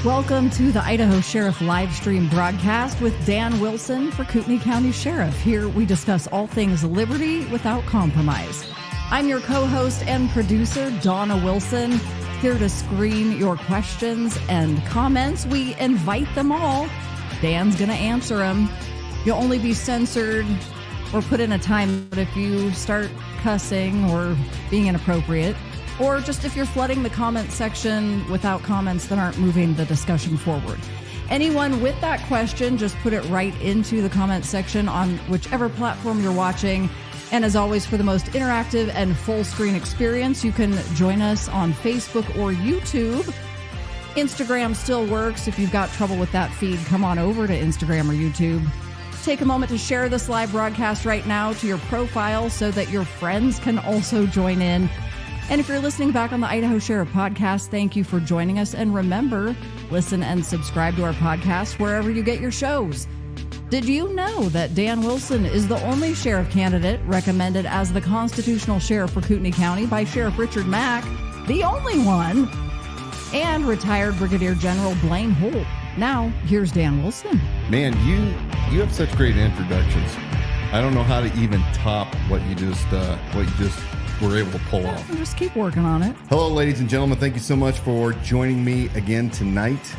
Welcome to the Idaho Sheriff live stream broadcast with Dan Wilson for Kootenai County Sheriff. Here we discuss all things liberty without compromise. I'm your co-host and producer, Donna Wilson, here to screen your questions and comments. We invite them all. Dan's going to answer them. You'll only be censored or put in a time limit if you start cussing or being inappropriate, or just if you're flooding the comment section without comments that aren't moving the discussion forward. Anyone with that question, just put it right into the comment section on whichever platform you're watching. And as always, for the most interactive and full screen experience, you can join us on Facebook or YouTube. Instagram still works. If you've got trouble with that feed, come on over to Instagram or YouTube. Take a moment to share this live broadcast right now to your profile so that your friends can also join in. And if you're listening back on the Idaho Sheriff podcast, thank you for joining us. And remember, listen and subscribe to our podcast wherever you get your shows. Did you know that Dan Wilson is the only sheriff candidate recommended as the constitutional sheriff for Kootenai County by Sheriff Richard Mack, the only one, and retired Brigadier General Blaine Holt? Now, here's Dan Wilson. Man, you have such great introductions. I don't know how to even top what you just were able to pull off. Just keep working on it. Hello, ladies and gentlemen. Thank you so much for joining me again tonight.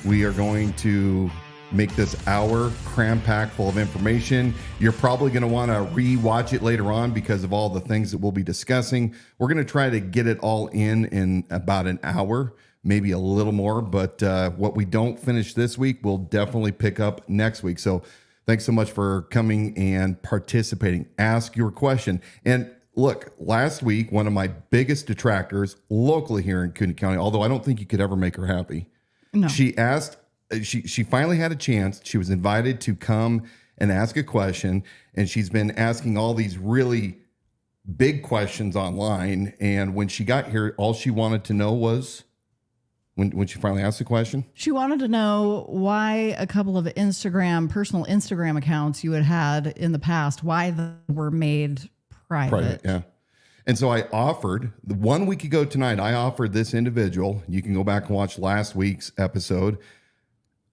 We are going to make this hour cram-packed full of information. You're probably going to want to re-watch it later on because of all the things that we'll be discussing. We're going to try to get it all in about an hour, maybe a little more. But what we don't finish this week, we'll definitely pick up next week. So thanks so much for coming and participating. Ask your question. And look, last week, one of my biggest detractors locally here in Kootenai County, although I don't think you could ever make her happy. No. She asked, she finally had a chance. She was invited to come and ask a question, and she's been asking all these really big questions online. And when she got here, all she wanted to know was, when she finally asked the question, she wanted to know why a couple of personal Instagram accounts you had in the past, why they were made private. Yeah. And so I offered, 1 week ago tonight, I offered this individual, you can go back and watch last week's episode.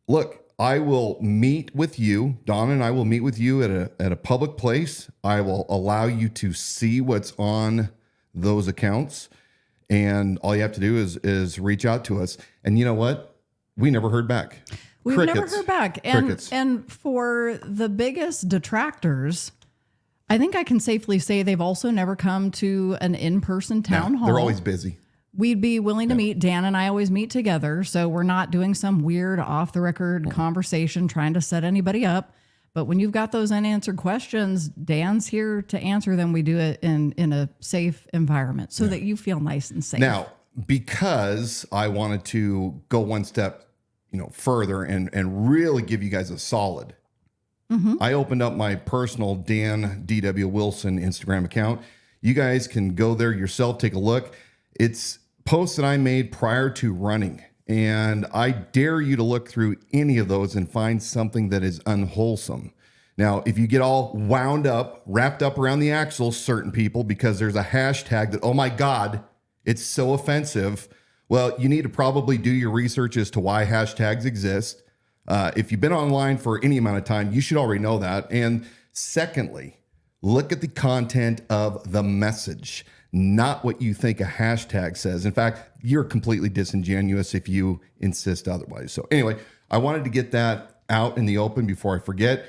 Look, I will meet with you, Donna and I will meet with you at a public place. I will allow you to see what's on those accounts. And all you have to do is reach out to us. And you know what? We never heard back. We've never heard back. Crickets. And for the biggest detractors, I think I can safely say they've also never come to an in-person town hall. They're always busy. We'd be willing to meet. Dan and I always meet together, so we're not doing some weird off-the-record conversation trying to set anybody up. But when you've got those unanswered questions, Dan's here to answer them. We do it in a safe environment so that you feel nice and safe. Now, because I wanted to go one step further and really give you guys a solid, I opened up my personal Dan D.W. Wilson Instagram account. You guys can go there yourself, take a look. It's posts that I made prior to running. And I dare you to look through any of those and find something that is unwholesome. Now, if you get all wound up, wrapped up around the axle, certain people, because there's a hashtag that, oh my God, it's so offensive. Well, you need to probably do your research as to why hashtags exist. If you've been online for any amount of time, you should already know that. And secondly, look at the content of the message, not what you think a hashtag says. In fact, you're completely disingenuous if you insist otherwise. So anyway, I wanted to get that out in the open before I forget.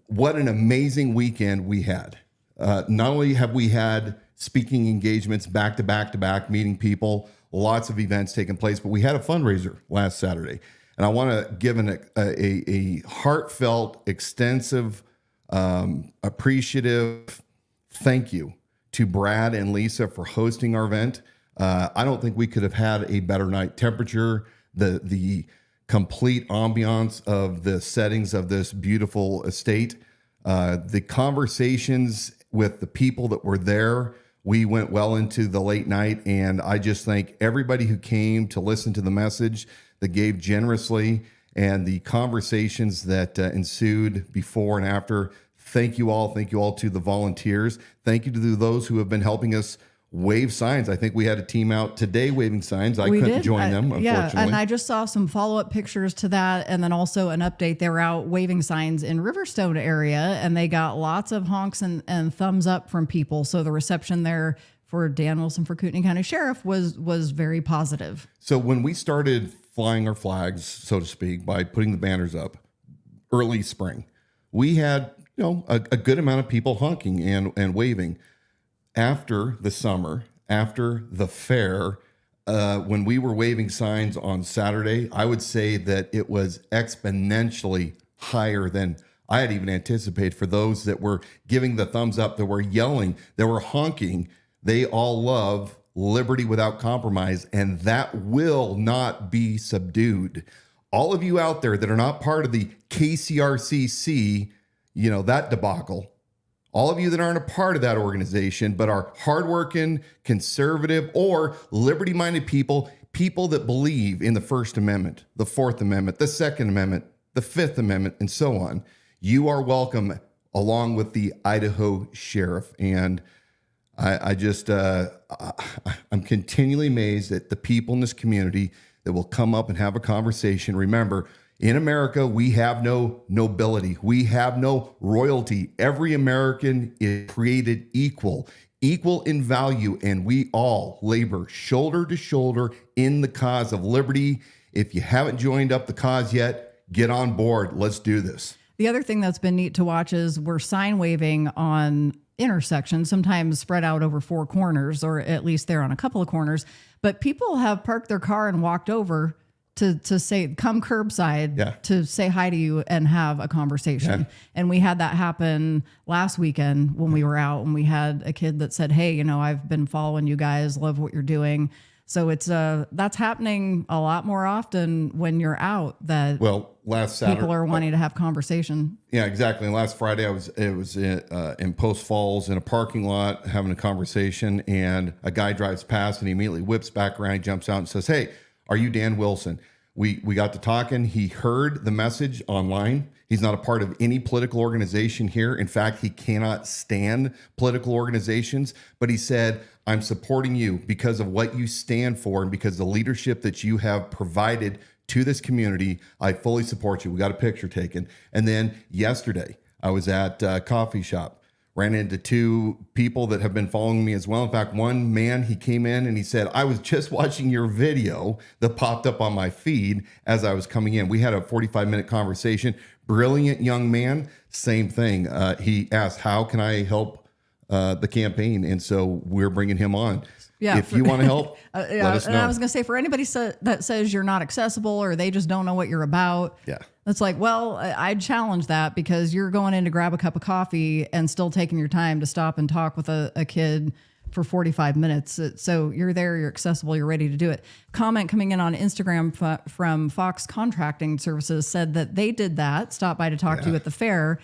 What an amazing weekend we had. Not only have we had speaking engagements back to back, meeting people, lots of events taking place, but we had a fundraiser last Saturday. And I want to give a heartfelt, extensive, appreciative thank you to Brad and Lisa for hosting our event. I don't think we could have had a better night. Temperature, the complete ambiance of the settings of this beautiful estate, the conversations with the people that were there. We went well into the late night, and I just thank everybody who came to listen to the message, that gave generously, and the conversations that ensued before and after. Thank you all. Thank you all to the volunteers. Thank you to those who have been helping us wave signs. I think we had a team out today waving signs. I We couldn't did. join them, Yeah, unfortunately. and I just saw some follow-up pictures to that, and then also an update. They were out waving signs in Riverstone area, and they got lots of honks and thumbs up from people. So the reception there for Dan Wilson for Kootenai County Sheriff was very positive. So when we started flying our flags, so to speak, by putting the banners up early spring, we had a good amount of people honking and waving. After the summer, after the fair, when we were waving signs on Saturday, I would say that it was exponentially higher than I had even anticipated. For those that were giving the thumbs up, that were yelling, that were honking, they all love liberty without compromise, and that will not be subdued. All of you out there that are not part of the KCRCC, that debacle, all of you that aren't a part of that organization, but are hardworking, conservative, or liberty-minded people that believe in the First Amendment, the Fourth Amendment, the Second Amendment, the Fifth Amendment, and so on, you are welcome along with the Idaho Sheriff. And I'm continually amazed at the people in this community that will come up and have a conversation. Remember, in America, we have no nobility. We have no royalty. Every American is created equal in value, and we all labor shoulder to shoulder in the cause of liberty. If you haven't joined up the cause yet, get on board. Let's do this. The other thing that's been neat to watch is we're sign waving on intersections, sometimes spread out over 4 corners, or at least they're on a couple of corners. But people have parked their car and walked over to say, come curbside, to say hi to you and have a conversation. Yeah. And we had that happen last weekend when we were out, and we had a kid that said, hey, I've been following you guys, love what you're doing. So it's that's happening a lot more often when you're out, that last Saturday people are wanting to have conversation. Yeah, exactly. And last Friday, it was in Post Falls in a parking lot having a conversation, and a guy drives past and he immediately whips back around. He jumps out and says, hey, are you Dan Wilson? We got to talking. He heard the message online. He's not a part of any political organization here. In fact, he cannot stand political organizations. But he said, I'm supporting you because of what you stand for and because the leadership that you have provided to this community. I fully support you. We got a picture taken. And then yesterday, I was at a coffee shop. Ran into 2 people that have been following me as well. In fact, one man, he came in and he said, I was just watching your video that popped up on my feed as I was coming in. We had a 45-minute conversation. Brilliant young man, same thing. He asked, how can I help the campaign? And so we're bringing him on. Yeah, if you want to help, let us know. And I was going to say, for anybody that says you're not accessible or they just don't know what you're about, it's like, well, I'd challenge that, because you're going in to grab a cup of coffee and still taking your time to stop and talk with a kid for 45 minutes. So you're there, you're accessible, you're ready to do it. Comment coming in on Instagram from Fox Contracting Services said that they did that, stopped by to talk to you at the fair,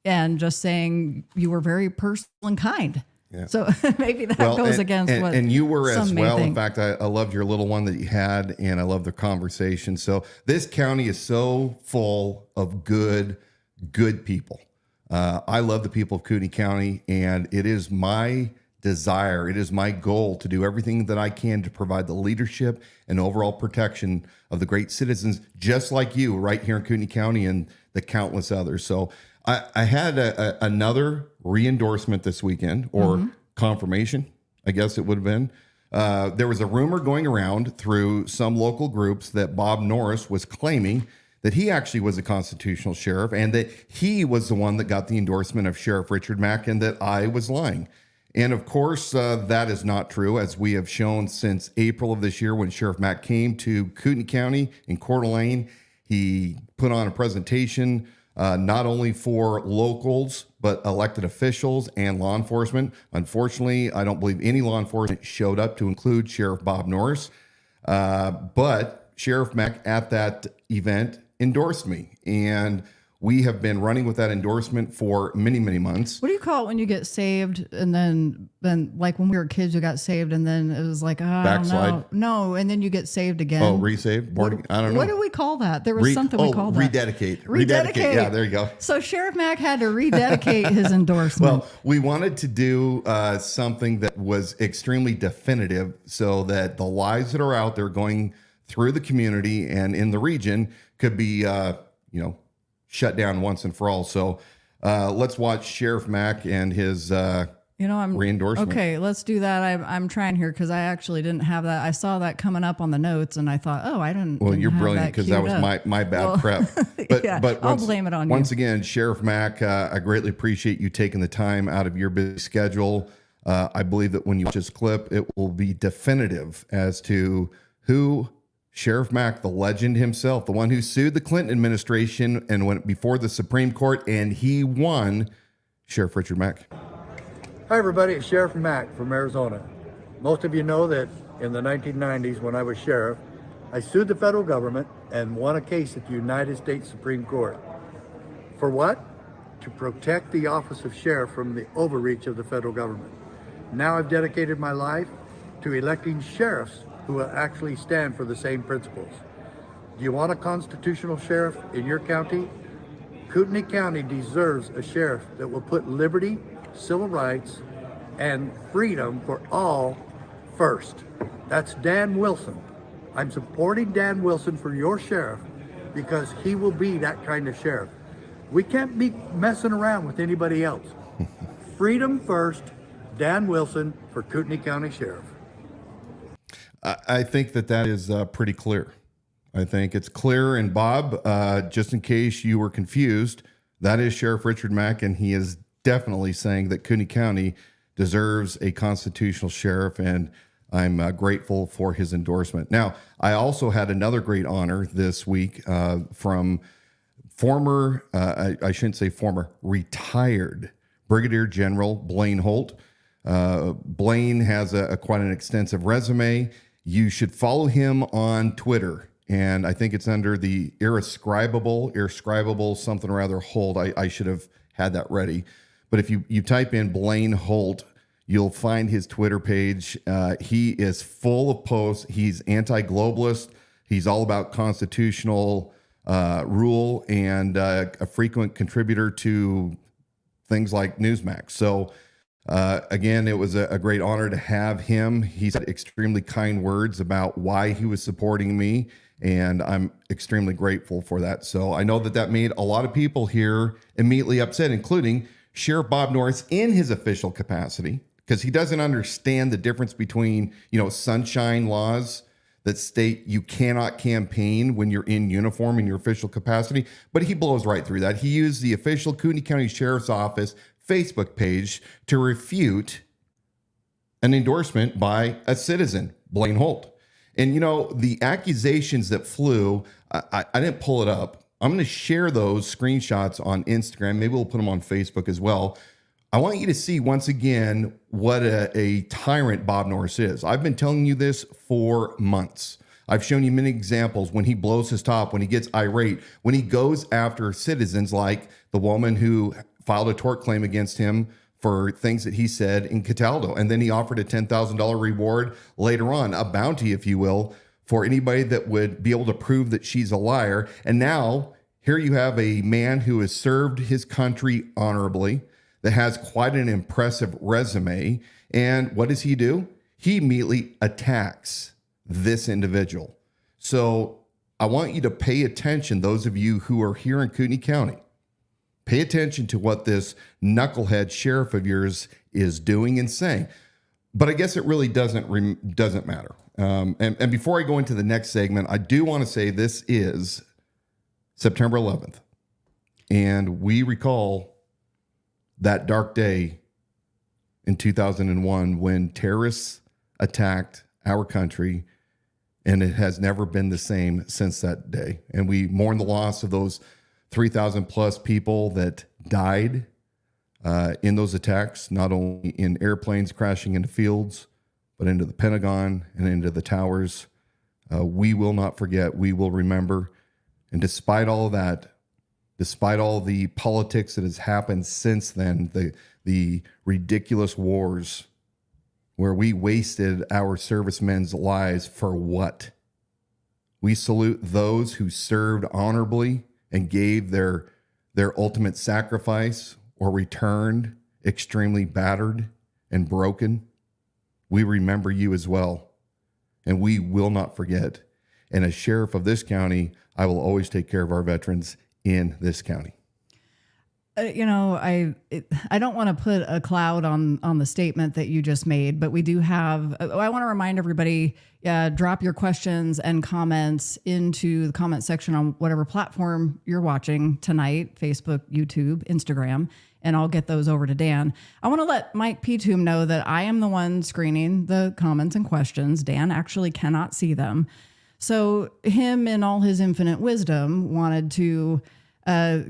and just saying you were very personal and kind. Yeah. So maybe that goes against what and you were as well. Think. In fact, I loved your little one that you had, and I love the conversation. So this county is so full of good people. I love the people of Kootenai County, and it is my desire, it is my goal to do everything that I can to provide the leadership and overall protection of the great citizens just like you right here in Kootenai County and the countless others. So I had another re-endorsement this weekend, or confirmation, I guess it would have been. There was a rumor going around through some local groups that Bob Norris was claiming that he actually was a constitutional sheriff, and that he was the one that got the endorsement of Sheriff Richard Mack, and that I was lying. And of course, that is not true, as we have shown since April of this year when Sheriff Mack came to Kootenai County in Coeur d'Alene. He put on a presentation not only for locals, but elected officials and law enforcement. Unfortunately, I don't believe any law enforcement showed up to include Sheriff Bob Norris. But Sheriff Mack at that event endorsed me. And We have been running with that endorsement for many, many months. What do you call it when you get saved and then like when we were kids, you got saved and then it was like, I don't know. No, and then you get saved again. Oh, resaved? I don't know. What do we call that? There was something we called that. Rededicate. Rededicate. Yeah, there you go. So Sheriff Mack had to rededicate his endorsement. Well, we wanted to do something that was extremely definitive so that the lives that are out there going through the community and in the region could be, shut down once and for all. So let's watch Sheriff Mack and his re-endorsement. Okay, let's do that. I'm trying here because I actually didn't have that. I saw that coming up on the notes and I thought, I didn't. Well, you're brilliant because that was my bad prep. But I'll blame it on you. Once again, Sheriff Mack, I greatly appreciate you taking the time out of your busy schedule. I believe that when you watch this clip, it will be definitive as to who Sheriff Mack, the legend himself, the one who sued the Clinton administration and went before the Supreme Court, and he won. Sheriff Richard Mack. Hi, everybody. It's Sheriff Mack from Arizona. Most of you know that in the 1990s, when I was sheriff, I sued the federal government and won a case at the United States Supreme Court. For what? To protect the office of sheriff from the overreach of the federal government. Now I've dedicated my life to electing sheriffs who will actually stand for the same principles. Do you want a constitutional sheriff in your county? Kootenai County deserves a sheriff that will put liberty, civil rights, and freedom for all first. That's Dan Wilson. I'm supporting Dan Wilson for your sheriff because he will be that kind of sheriff. We can't be messing around with anybody else. Freedom first, Dan Wilson for Kootenai County Sheriff. I think that is pretty clear. I think it's clear. And Bob, just in case you were confused, that is Sheriff Richard Mack, and he is definitely saying that Kootenai County deserves a constitutional sheriff, and I'm grateful for his endorsement. Now, I also had another great honor this week from former, I shouldn't say former, retired Brigadier General Blaine Holt. Blaine has quite an extensive resume. You should follow him on Twitter, and I think it's under the irrescribable something or other Holt. I should have had that ready. But if you type in Blaine Holt, you'll find his Twitter page. He is full of posts. He's anti-globalist. He's all about constitutional rule and a frequent contributor to things like Newsmax. So again, it was a great honor to have him. He said extremely kind words about why he was supporting me, and I'm extremely grateful for that. So I know that made a lot of people here immediately upset, including Sheriff Bob Norris in his official capacity, because he doesn't understand the difference between, sunshine laws that state you cannot campaign when you're in uniform in your official capacity. But he blows right through that. He used the official Kootenai County Sheriff's Office Facebook page to refute an endorsement by a citizen, Blaine Holt. And, the accusations that flew, I didn't pull it up. I'm going to share those screenshots on Instagram. Maybe we'll put them on Facebook as well. I want you to see once again what a tyrant Bob Norris is. I've been telling you this for months. I've shown you many examples when he blows his top, when he gets irate, when he goes after citizens like the woman who filed a tort claim against him for things that he said in Cataldo. And then he offered a $10,000 reward later on, a bounty, if you will, for anybody that would be able to prove that she's a liar. And now here you have a man who has served his country honorably, that has quite an impressive resume. And what does he do? He immediately attacks this individual. So I want you to pay attention, those of you who are here in Kootenai County. Pay attention to what this knucklehead sheriff of yours is doing and saying. But I guess it really doesn't matter. And before I go into the next segment, I do want to say this is September 11th. And we recall that dark day in 2001 when terrorists attacked our country, and it has never been the same since that day. And we mourn the loss of those 3,000 plus people that died in those attacks, not only in airplanes crashing into fields, but into the Pentagon and into the towers. We will not forget. We will remember. And despite all of that, despite all the politics that has happened since then, the ridiculous wars where we wasted our servicemen's lives for what? We salute those who served honorably and gave their ultimate sacrifice or returned extremely battered and broken. We remember you as well, and we will not forget. And as sheriff of this county, I will always take care of our veterans in this county. I don't want to put a cloud on the statement that you just made, but we do have, I want to remind everybody, drop your questions and comments into the comment section on whatever platform you're watching tonight, Facebook, YouTube, Instagram, and I'll get those over to Dan. I want to let Mike Petum know that I am the one screening the comments and questions. Dan actually cannot see them. So him, in all his infinite wisdom, wanted to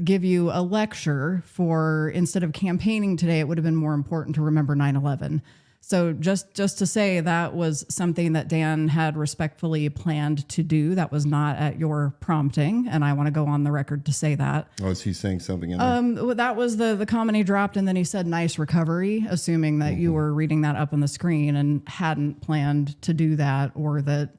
give you a lecture for, instead of campaigning today, it would have been more important to remember 9/11. So just to say that was something that Dan had respectfully planned to do. That was not at your prompting, and I want to go on the record to say that. Oh, is he saying something in there? That was the comment he dropped, and then he said nice recovery, assuming that you were reading that up on the screen and hadn't planned to do that, or that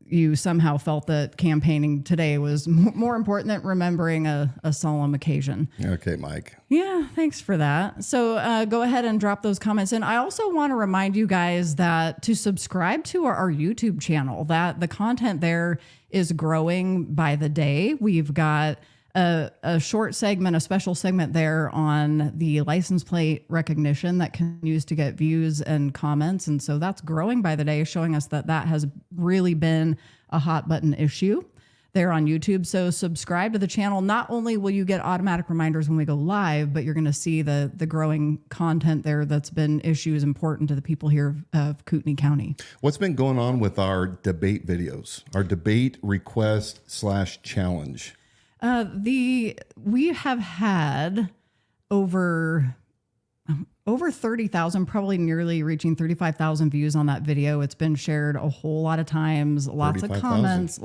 you somehow felt that campaigning today was more important than remembering a solemn occasion. Okay, Mike. Yeah, thanks for that. So go ahead and drop those comments in. I also want to remind you guys that to subscribe to our YouTube channel, that the content there is growing by the day. We've got a short segment, a special segment there on the license plate recognition that continues to get views and comments. And so that's growing by the day, showing us that has really been a hot button issue there on YouTube. So subscribe to the channel. Not only will you get automatic reminders when we go live, but you're going to see the growing content there that's been issues important to the people here of Kootenai County. What's been going on with our debate videos, our debate request / challenge? We have had over 30,000, probably nearly reaching 35,000 views on that video. It's been shared a whole lot of times, lots of comments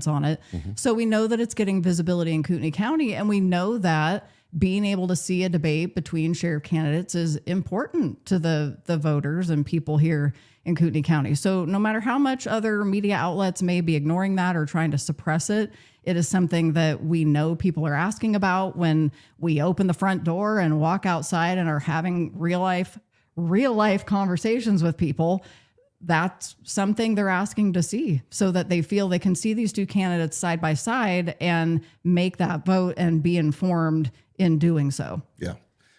on it. Mm-hmm. So we know that it's getting visibility in Kootenai County, and we know that being able to see a debate between sheriff candidates is important to the voters and people here in Kootenai County. So no matter how much other media outlets may be ignoring that or trying to suppress it, it is something that we know people are asking about when we open the front door and walk outside and are having real life conversations with people. That's something they're asking to see, so that they feel they can see these two candidates side by side and make that vote and be informed in doing so. Yeah.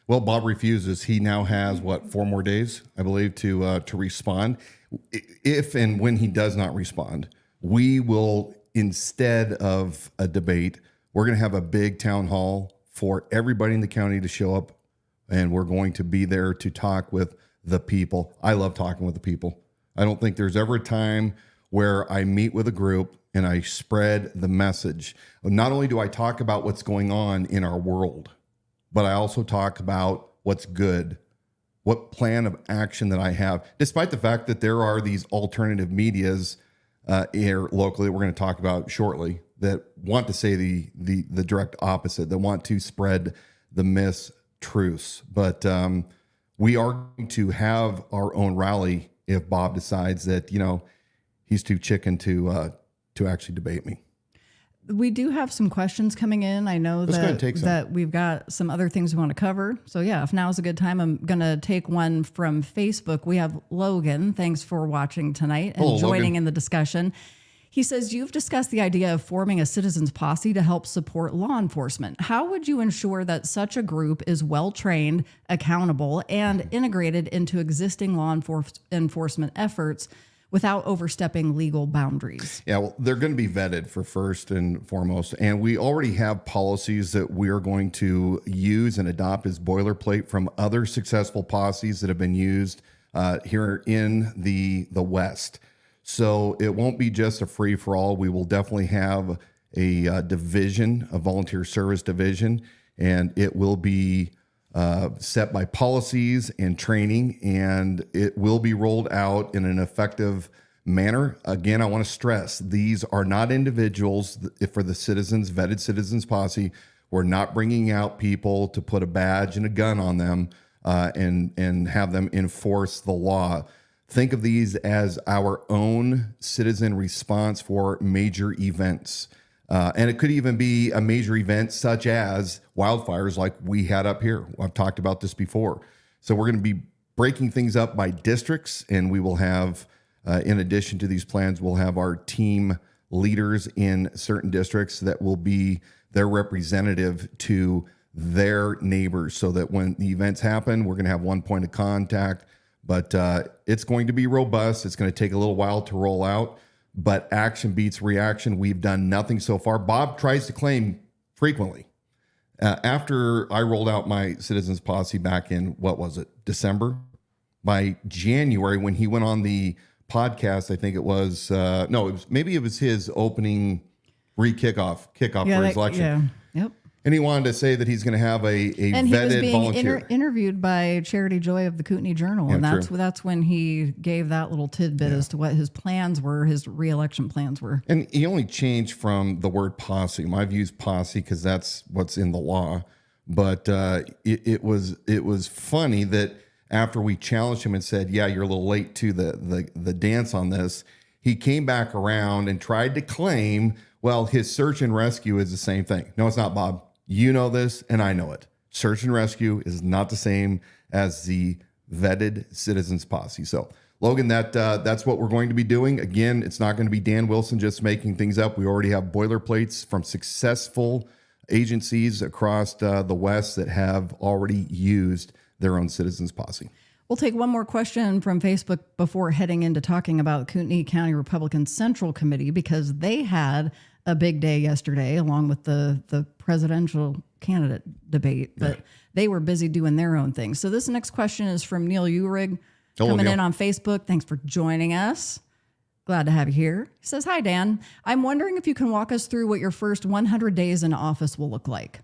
Well, Bob refuses. He now has 4 more days, I believe, to respond. If and when he does not respond, we will, instead of a debate, we're going to have a big town hall for everybody in the county to show up, and we're going to be there to talk with the people. I love talking with the people. I don't think there's ever a time where I meet with a group and I spread the message. Not only do I talk about what's going on in our world, but I also talk about what's good, what plan of action that I have, despite the fact that there are these alternative medias here locally that we're going to talk about shortly that want to say the direct opposite, that want to spread the mistruths. But we are going to have our own rally if Bob decides that, he's too chicken to actually debate me. We do have some questions coming in. I know that we've got some other things we want to cover. So yeah, if now is a good time, I'm going to take one from Facebook. We have Logan. Thanks for watching tonight and joining in the discussion. He says, you've discussed the idea of forming a citizens posse to help support law enforcement. How would you ensure that such a group is well-trained, accountable, and integrated into existing law enforcement efforts without overstepping legal boundaries? Yeah, well, they're going to be vetted for first and foremost. And we already have policies that we are going to use and adopt as boilerplate from other successful posses that have been used here in the West. So it won't be just a free for all. We will definitely have a division, a volunteer service division, and it will be set by policies and training, and it will be rolled out in an effective manner. Again, I want to stress, these are not individuals for the vetted citizens posse. We're not bringing out people to put a badge and a gun on them and have them enforce the law. Think of these as our own citizen response for major events. And it could even be a major event such as wildfires like we had up here. I've talked about this before. So we're going to be breaking things up by districts, and we will have, in addition to these plans, we'll have our team leaders in certain districts that will be their representative to their neighbors, so that when the events happen, we're going to have one point of contact. But it's going to be robust. It's going to take a little while to roll out, but action beats reaction. We've done nothing so far. Bob tries to claim frequently. After I rolled out my Citizens Posse back in, what was it, December? By January, when he went on the podcast, I think it was, maybe it was his opening kickoff for his election. Yeah. Yep. And he wanted to say that he's going to have a and vetted he was being volunteer. Interviewed by Charity Joy of the Kootenai Journal, and that's when he gave that little tidbit as to what his plans were, his re-election plans were. And he only changed from the word posse. I've used posse because that's what's in the law. But it was funny that after we challenged him and said, "Yeah, you're a little late to the dance on this," he came back around and tried to claim, well, his search and rescue is the same thing. No, it's not, Bob. You know this, and I know it. Search and rescue is not the same as the vetted Citizens Posse. So, Logan, that's what we're going to be doing. Again, it's not going to be Dan Wilson just making things up. We already have boilerplates from successful agencies across the West that have already used their own Citizens Posse. We'll take one more question from Facebook before heading into talking about Kootenai County Republican Central Committee, because they had a big day yesterday along with the presidential candidate debate, but they were busy doing their own thing. So this next question is from Neil Uhrig, coming in on Facebook. Thanks for joining us. Glad to have you here. He says, "Hi, Dan. I'm wondering if you can walk us through what your first 100 days in office will look like."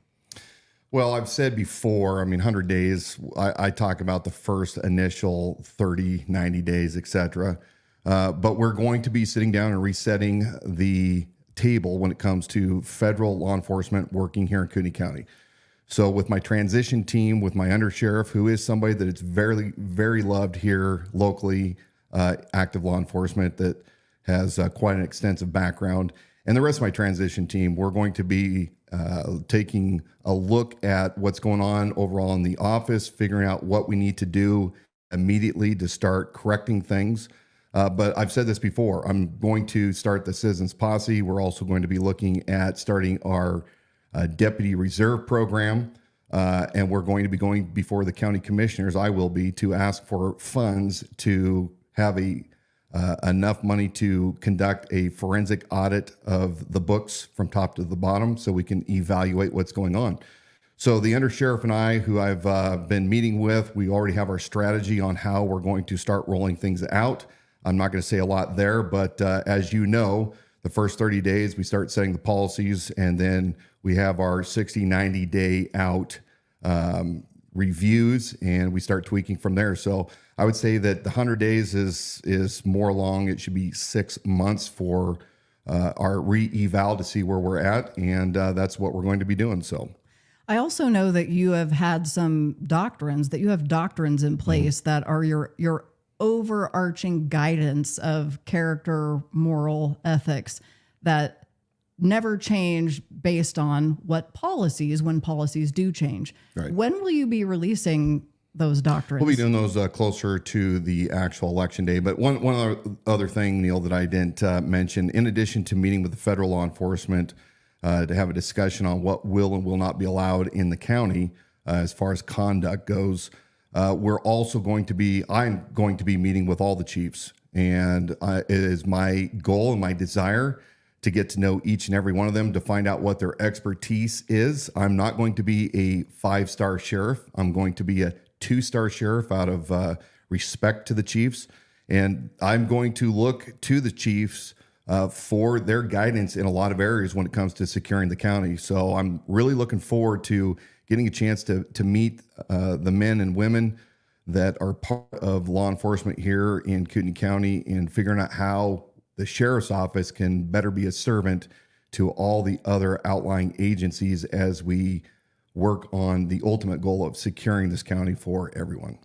Well, I've said before, 100 days, I talk about the first initial 30, 90 days, etc. But we're going to be sitting down and resetting the table when it comes to federal law enforcement working here in Kootenai County. So with my transition team, with my undersheriff, who is somebody that it's very, very loved here locally, active law enforcement that has quite an extensive background, and the rest of my transition team, we're going to be taking a look at what's going on overall in the office, figuring out what we need to do immediately to start correcting things. But I've said this before, I'm going to start the Citizens Posse. We're also going to be looking at starting our Deputy Reserve program. And we're going to be going before the county commissioners, I will be, to ask for funds to have enough money to conduct a forensic audit of the books from top to the bottom so we can evaluate what's going on. So the undersheriff and I, who I've been meeting with, we already have our strategy on how we're going to start rolling things out. I'm not going to say a lot there, but as you know, the first 30 days, we start setting the policies, and then we have our 60, 90 day out reviews, and we start tweaking from there. So I would say that the 100 days is more along. It should be 6 months for our re-eval to see where we're at, and that's what we're going to be doing. So I also know that you have had some doctrines, that you have doctrines in place that are your overarching guidance of character, moral, ethics that never change based on what policies, when policies do change. Right. When will you be releasing those doctrines? We'll be doing those closer to the actual election day. But one other thing, Neil, that I didn't mention, in addition to meeting with the federal law enforcement to have a discussion on what will and will not be allowed in the county as far as conduct goes, we're also I'm going to be meeting with all the chiefs. And it is my goal and my desire to get to know each and every one of them, to find out what their expertise is. I'm not going to be a 5-star sheriff. I'm going to be a 2-star sheriff out of respect to the chiefs. And I'm going to look to the chiefs for their guidance in a lot of areas when it comes to securing the county. So I'm really looking forward to getting a chance to meet the men and women that are part of law enforcement here in Kootenai County, and figuring out how the sheriff's office can better be a servant to all the other outlying agencies as we work on the ultimate goal of securing this county for everyone.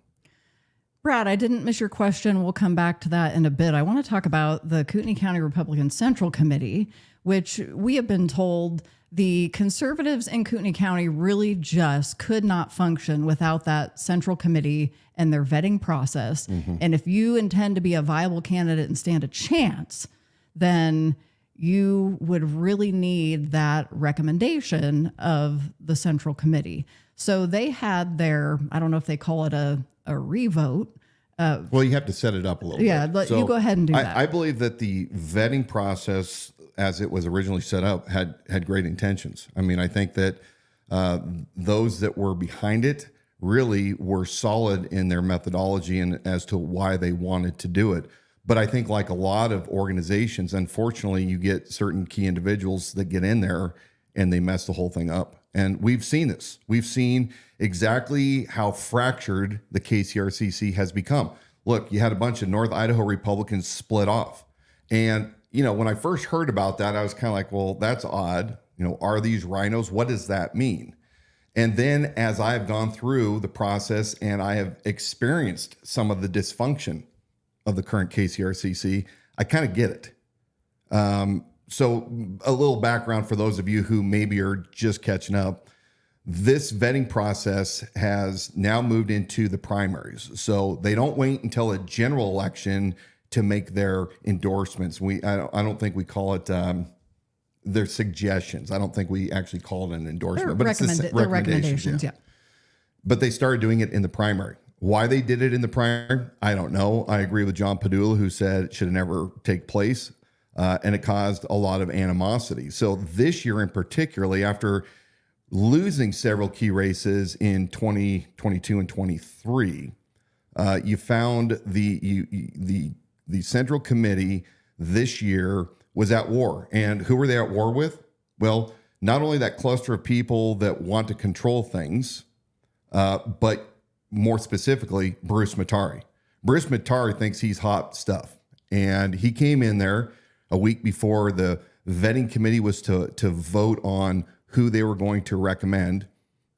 Brad, I didn't miss your question. We'll come back to that in a bit. I want to talk about the Kootenai County Republican Central Committee, which we have been told the conservatives in Kootenai County really just could not function without that central committee and their vetting process. And if you intend to be a viable candidate and stand a chance, then you would really need that recommendation of the central committee. So they had their, I don't know if they call it a revote. Well, you have to set it up a little bit. Yeah, let you go ahead and do that. I believe that the vetting process, as it was originally set up, had great intentions. I mean, I think that those that were behind it really were solid in their methodology and as to why they wanted to do it. But I think, like a lot of organizations, unfortunately, you get certain key individuals that get in there and they mess the whole thing up. And we've seen this. We've seen exactly how fractured the KCRCC has become. Look, you had a bunch of North Idaho Republicans split off. And, when I first heard about that, I was kind of like, well, that's odd. Are these rhinos? What does that mean? And then as I've gone through the process and I have experienced some of the dysfunction of the current KCRCC, I kind of get it. So a little background for those of you who maybe are just catching up. This vetting process has now moved into the primaries. So they don't wait until a general election to make their endorsements. I don't think we call it their suggestions. I don't think we actually call it an endorsement, but it's the recommendations. Yeah. But they started doing it in the primary. Why they did it in the primary, I don't know. I agree with John Padula, who said it should have never take place, and it caused a lot of animosity. So this year in particularly, after losing several key races in 2022 and 23, you found the Central Committee this year was at war. And who were they at war with? Well, not only that cluster of people that want to control things, but more specifically, Bruce Matari. Bruce Matari thinks he's hot stuff. And he came in there a week before the vetting committee was to vote on who they were going to recommend.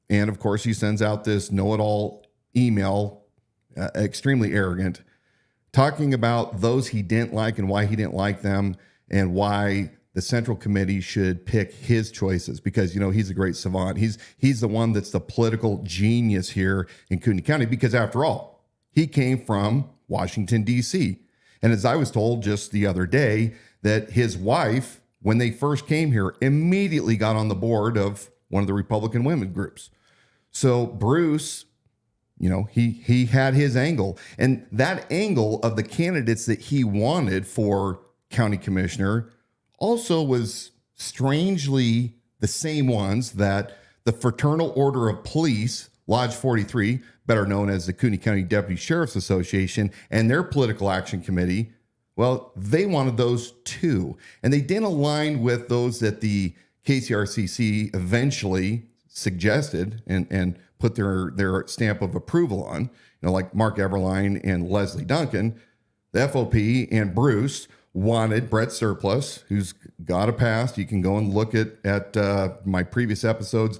And of course, he sends out this know-it-all email, extremely arrogant, talking about those he didn't like and why he didn't like them and why the Central Committee should pick his choices because, he's a great savant. He's the one that's the political genius here in Kootenai County because, after all, he came from Washington, D.C. And as I was told just the other day, that his wife, when they first came here, immediately got on the board of one of the Republican women groups. So Bruce, he had his angle. And that angle of the candidates that he wanted for county commissioner also was strangely the same ones that the Fraternal Order of Police, Lodge 43, better known as the Kootenai County Deputy Sheriff's Association, and their political action committee, well, they wanted those too. And they didn't align with those that the KCRCC eventually suggested and put their stamp of approval on, like Mark Everline and Leslie Duncan. The FOP and Bruce wanted Brett Surplus, who's got a past. You can go and look at my previous episodes.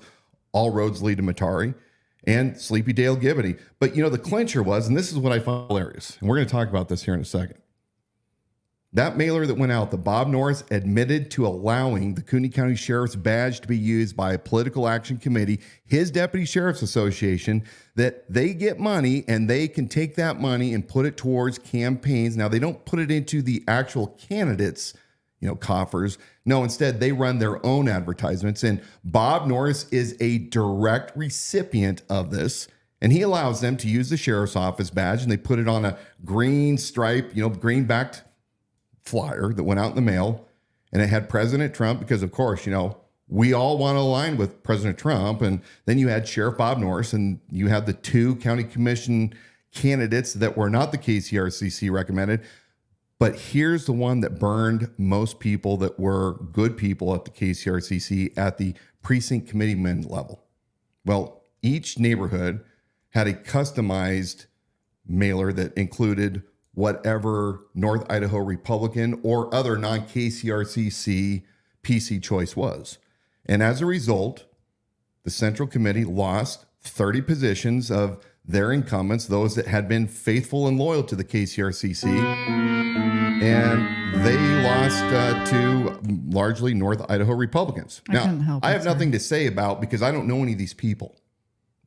All roads lead to Matari, and Sleepy Dale Givety. But the clincher was, and this is what I find hilarious, and we're going to talk about this here in a second. That mailer that went out, that Bob Norris admitted to allowing the Kootenai County Sheriff's badge to be used by a political action committee, his Deputy Sheriff's Association, that they get money and they can take that money and put it towards campaigns. Now, they don't put it into the actual candidates' coffers. No, instead, they run their own advertisements. And Bob Norris is a direct recipient of this. And he allows them to use the sheriff's office badge, and they put it on a green stripe, green backed flyer that went out in the mail, and it had President Trump because, of course, we all want to align with President Trump. And then you had Sheriff Bob Norris, and you had the two county commission candidates that were not the KCRCC recommended. But here's the one that burned most people that were good people at the KCRCC at the precinct committeeman level. Well, each neighborhood had a customized mailer that included whatever North Idaho Republican or other non-KCRCC PC choice was. And as a result, the Central Committee lost 30 positions of their incumbents, those that had been faithful and loyal to the KCRCC, and they lost to largely North Idaho Republicans. Now, I have nothing to say about, because I don't know any of these people.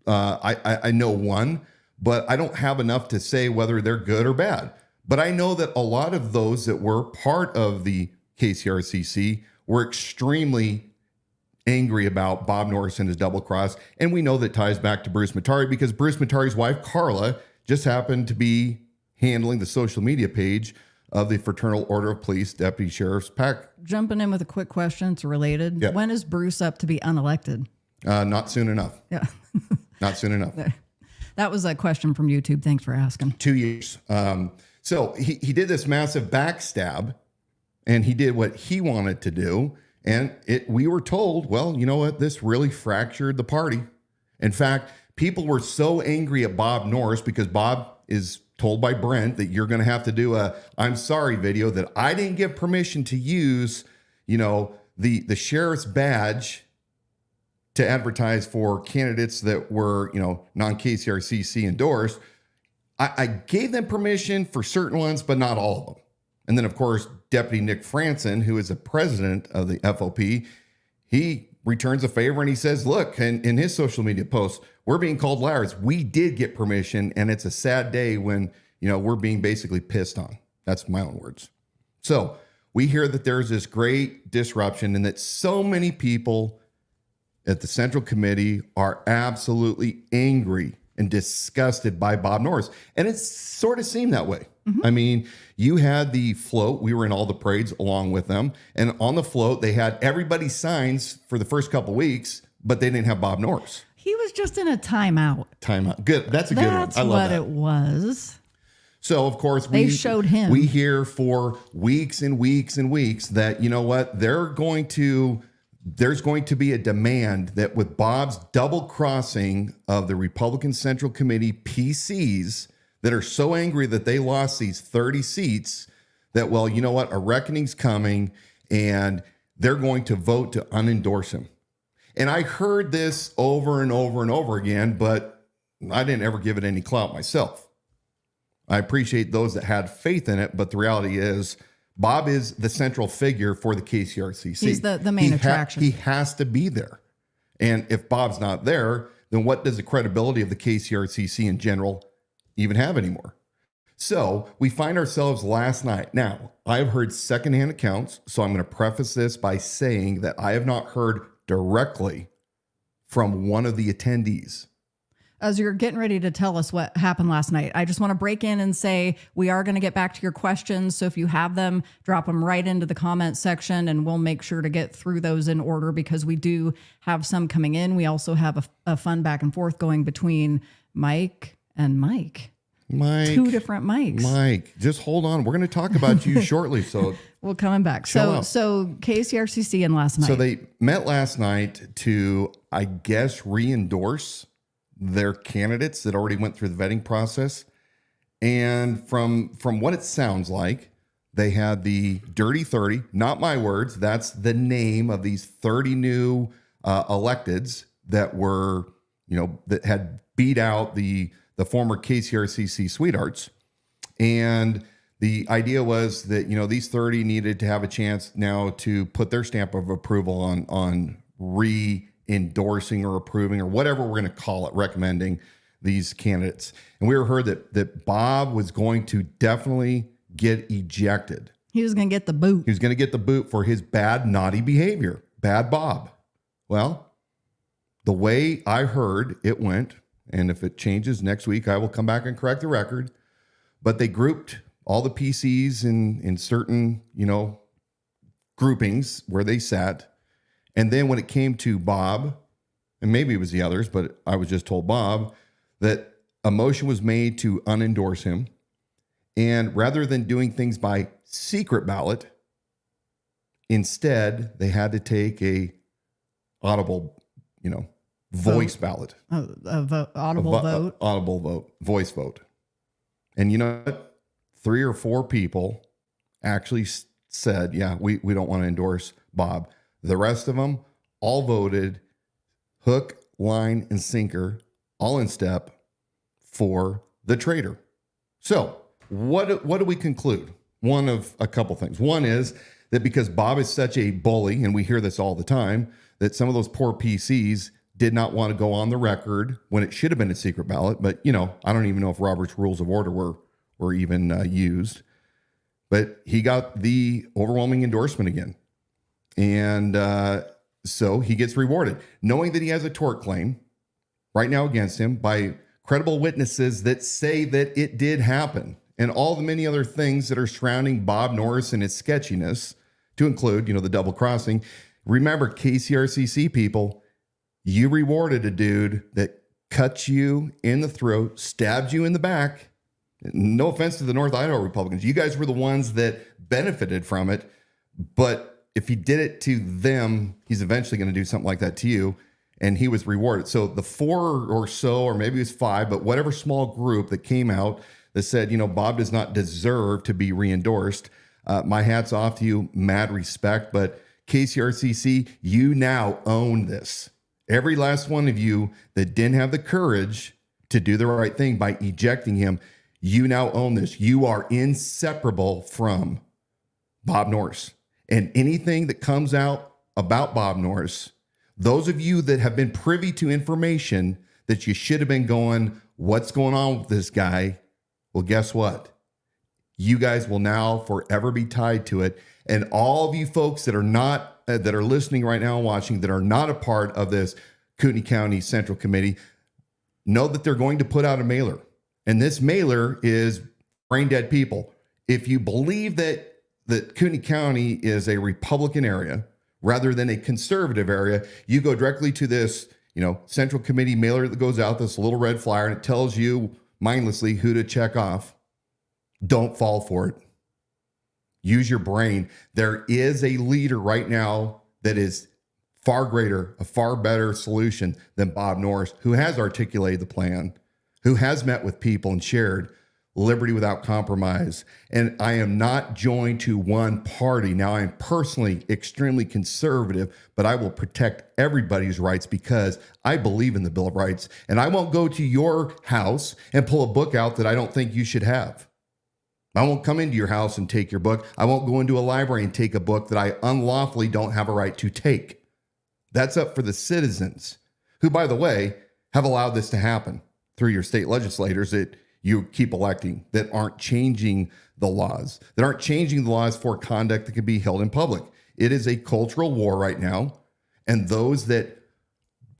I know one, but I don't have enough to say whether they're good or bad. But I know that a lot of those that were part of the KCRCC were extremely angry about Bob Norris and his double cross. And we know that ties back to Bruce Matari, because Bruce Matari's wife, Carla, just happened to be handling the social media page of the Fraternal Order of Police Deputy Sheriff's PAC. Jumping in with a quick question. It's related. Yeah. When is Bruce up to be unelected? Not soon enough. Yeah. Not soon enough. That was a question from YouTube. Thanks for asking. 2 years. So he did this massive backstab, and he did what he wanted to do. And we were told, well, you know what? This really fractured the party. In fact, people were so angry at Bob Norris because Bob is told by Brent that you're going to have to do a I'm sorry video, that I didn't give permission to use, the sheriff's badge to advertise for candidates that were, non-KCRCC endorsed. I gave them permission for certain ones, but not all of them. And then, of course, Deputy Nick Franson, who is the president of the FOP, he returns a favor and he says, look, in his social media posts, we're being called liars. We did get permission, and it's a sad day when, we're being basically pissed on. That's my own words. So we hear that there's this great disruption and that so many people at the Central Committee are absolutely angry and disgusted by Bob Norris. And it sort of seemed that way. Mm-hmm. I mean, you had the float. We were in all the parades along with them. And on the float, they had everybody's signs for the first couple weeks, but they didn't have Bob Norris. He was just in a timeout. Timeout. Good. That's a good one. That's what it was. So, of course, they showed him. We hear for weeks and weeks and weeks that, you know what, there's going to be a demand that with Bob's double crossing of the Republican Central Committee PCs that are so angry that they lost these 30 seats that, well, you know what, a reckoning's coming and they're going to vote to unendorse him. And I heard this over and over and over again, but I didn't ever give it any clout myself. I appreciate those that had faith in it, but the reality is Bob is the central figure for the KCRCC. He's the main attraction. He has to be there. And if Bob's not there, then what does the credibility of the KCRCC in general even have anymore? So we find ourselves last night. Now, I've heard secondhand accounts, so I'm going to preface this by saying that I have not heard directly from one of the attendees. As you're getting ready to tell us what happened last night, I just want to break in and say we are going to get back to your questions. So if you have them, drop them right into the comment section and we'll make sure to get through those in order because we do have some coming in. We also have a fun back and forth going between Mike and Mike. Two different mics. Mike, just hold on. We're going to talk about you shortly. So we're coming back. So KCRCC in last night. So they met last night to, I guess, re-endorse their candidates that already went through the vetting process. And from what it sounds like, they had the Dirty 30, not my words. That's the name of these 30 new electeds that were, that had beat out the former KCRCC sweethearts. And the idea was that, these 30 needed to have a chance now to put their stamp of approval on re-endorsing or approving or whatever we're going to call it, recommending these candidates. And we heard that Bob was going to definitely get ejected. He was going to get the boot. He was going to get the boot for his bad, naughty behavior. Bad Bob. Well, the way I heard it went, and if it changes next week, I will come back and correct the record. But they grouped all the PCs in certain, groupings where they sat. And then when it came to Bob, and maybe it was the others, but I was just told Bob, that a motion was made to unendorse him. And rather than doing things by secret ballot, instead they had to take a audible, voice ballot. Audible vote? Audible vote, voice vote. And you know what? 3 or 4 people actually said, yeah, we don't want to endorse Bob. The rest of them all voted hook, line, and sinker, all in step for the traitor. So what do we conclude? One of a couple things. One is that because Bob is such a bully, and we hear this all the time, that some of those poor PCs did not want to go on the record when it should have been a secret ballot. But, I don't even know if Robert's Rules of Order were even used. But he got the overwhelming endorsement again. And so he gets rewarded, knowing that he has a tort claim right now against him by credible witnesses that say that it did happen, and all the many other things that are surrounding Bob Norris and his sketchiness, to include, the double crossing. Remember, KCRCC people, you rewarded a dude that cut you in the throat, stabbed you in the back. No offense to the North Idaho Republicans. You guys were the ones that benefited from it. But if he did it to them, he's eventually going to do something like that to you. And he was rewarded. So the 4 or so, or maybe it was 5, but whatever small group that came out that said, Bob does not deserve to be re-endorsed. My hat's off to you, mad respect. But KCRCC, you now own this. Every last one of you that didn't have the courage to do the right thing by ejecting him, you now own this. You are inseparable from Bob Norris. And anything that comes out about Bob Norris, those of you that have been privy to information that you should have been going, what's going on with this guy? Well, guess what? You guys will now forever be tied to it. And all of you folks that are not, that are listening right now and watching, that are not a part of this Kootenai County Central Committee, know that they're going to put out a mailer. And this mailer is brain dead people. If you believe that Kootenai County is a Republican area rather than a conservative area, you go directly to this, Central Committee mailer that goes out, this little red flyer, and it tells you mindlessly who to check off. Don't fall for it. Use your brain. There is a leader right now that is far greater, a far better solution than Bob Norris, who has articulated the plan, who has met with people and shared liberty without compromise. And I am not joined to one party. Now, I am personally extremely conservative, but I will protect everybody's rights because I believe in the Bill of Rights. And I won't go to your house and pull a book out that I don't think you should have. I won't come into your house and take your book. I won't go into a library and take a book that I unlawfully don't have a right to take. That's up for the citizens, who, by the way, have allowed this to happen through your state legislators that you keep electing, that aren't changing the laws, for conduct that can be held in public. It is a cultural war right now, and those that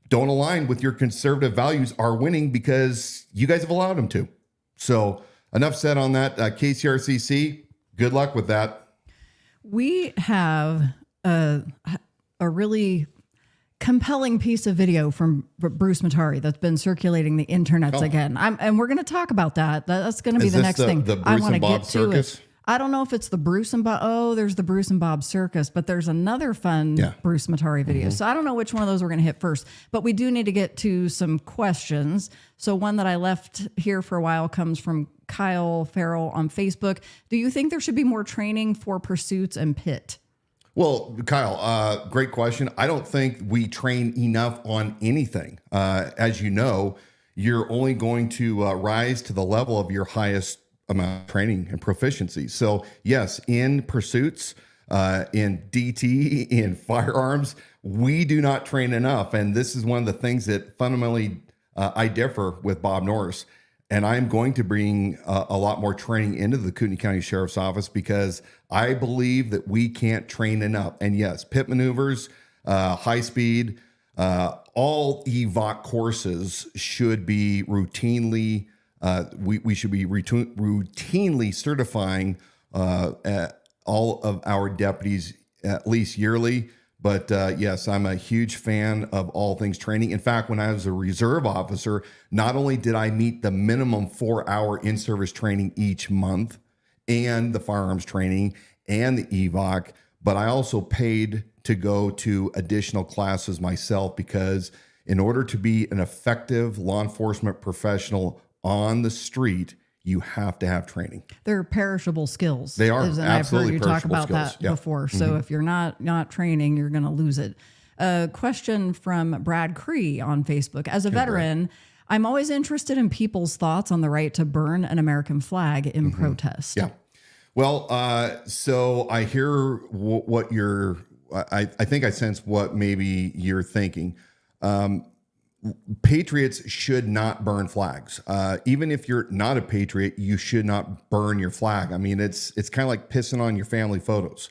don't align with your conservative values are winning because you guys have allowed them to. So enough said on that. KCRCC, good luck with that. We have a really compelling piece of video from Bruce Matari that's been circulating the internets again. And we're going to talk about that. That's going to be the next thing. The Bruce I want to and Bob get Circus? to it. I don't know if it's the Bruce and Bob. Oh, there's the Bruce and Bob Circus, but there's another fun Bruce Matari video. So I don't know which one of those we're going to hit first, but we do need to get to some questions. So one that I left here for a while comes from Kyle Farrell on Facebook. Do you think there should be more training for pursuits and pit? Well, Kyle, great question. I don't think we train enough on anything. As you know, you're only going to rise to the level of your highest amount of training and proficiency. So yes, in pursuits, in DT, in firearms, we do not train enough. And this is one of the things that fundamentally I differ with Bob Norris. And I'm going to bring a lot more training into the Kootenai County Sheriff's Office because I believe that we can't train enough. And yes, pit maneuvers, high speed, all EVOC courses should be routinely, we should be routinely certifying all of our deputies at least yearly. But yes, I'm a huge fan of all things training. In fact, when I was a reserve officer, not only did I meet the minimum 4-hour in-service training each month and the firearms training and the EVOC, but I also paid to go to additional classes myself because in order to be an effective law enforcement professional on the street, you have to have training. They're perishable skills. They are And absolutely I've heard you talk perishable about skills. that Yeah. before. So if you're not training, you're going to lose it. A question from Brad Cree on Facebook. As a veteran, I'm always interested in people's thoughts on the right to burn an American flag in protest. Yeah. Well, so I hear what you're, I think I sense what maybe you're thinking. Patriots should not burn flags. Even if you're not a patriot, you should not burn your flag. I mean, it's kind of like pissing on your family photos.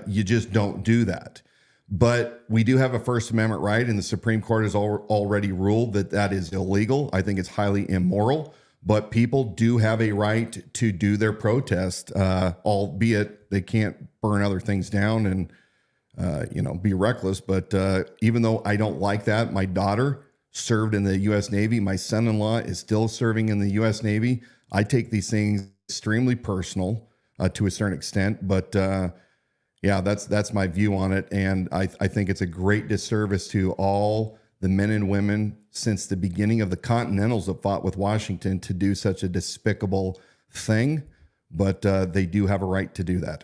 You just don't do that. But we do have a First Amendment right, and the Supreme Court has already ruled that is illegal. I think it's highly immoral, but people do have a right to do their protest, albeit they can't burn other things down and be reckless. But even though I don't like that, my daughter served in the U.S. Navy. My son-in-law is still serving in the U.S. Navy. I take these things extremely personal to a certain extent, but yeah, that's my view on it. And I think it's a great disservice to all the men and women since the beginning of the Continentals that fought with Washington to do such a despicable thing. But they do have a right to do that.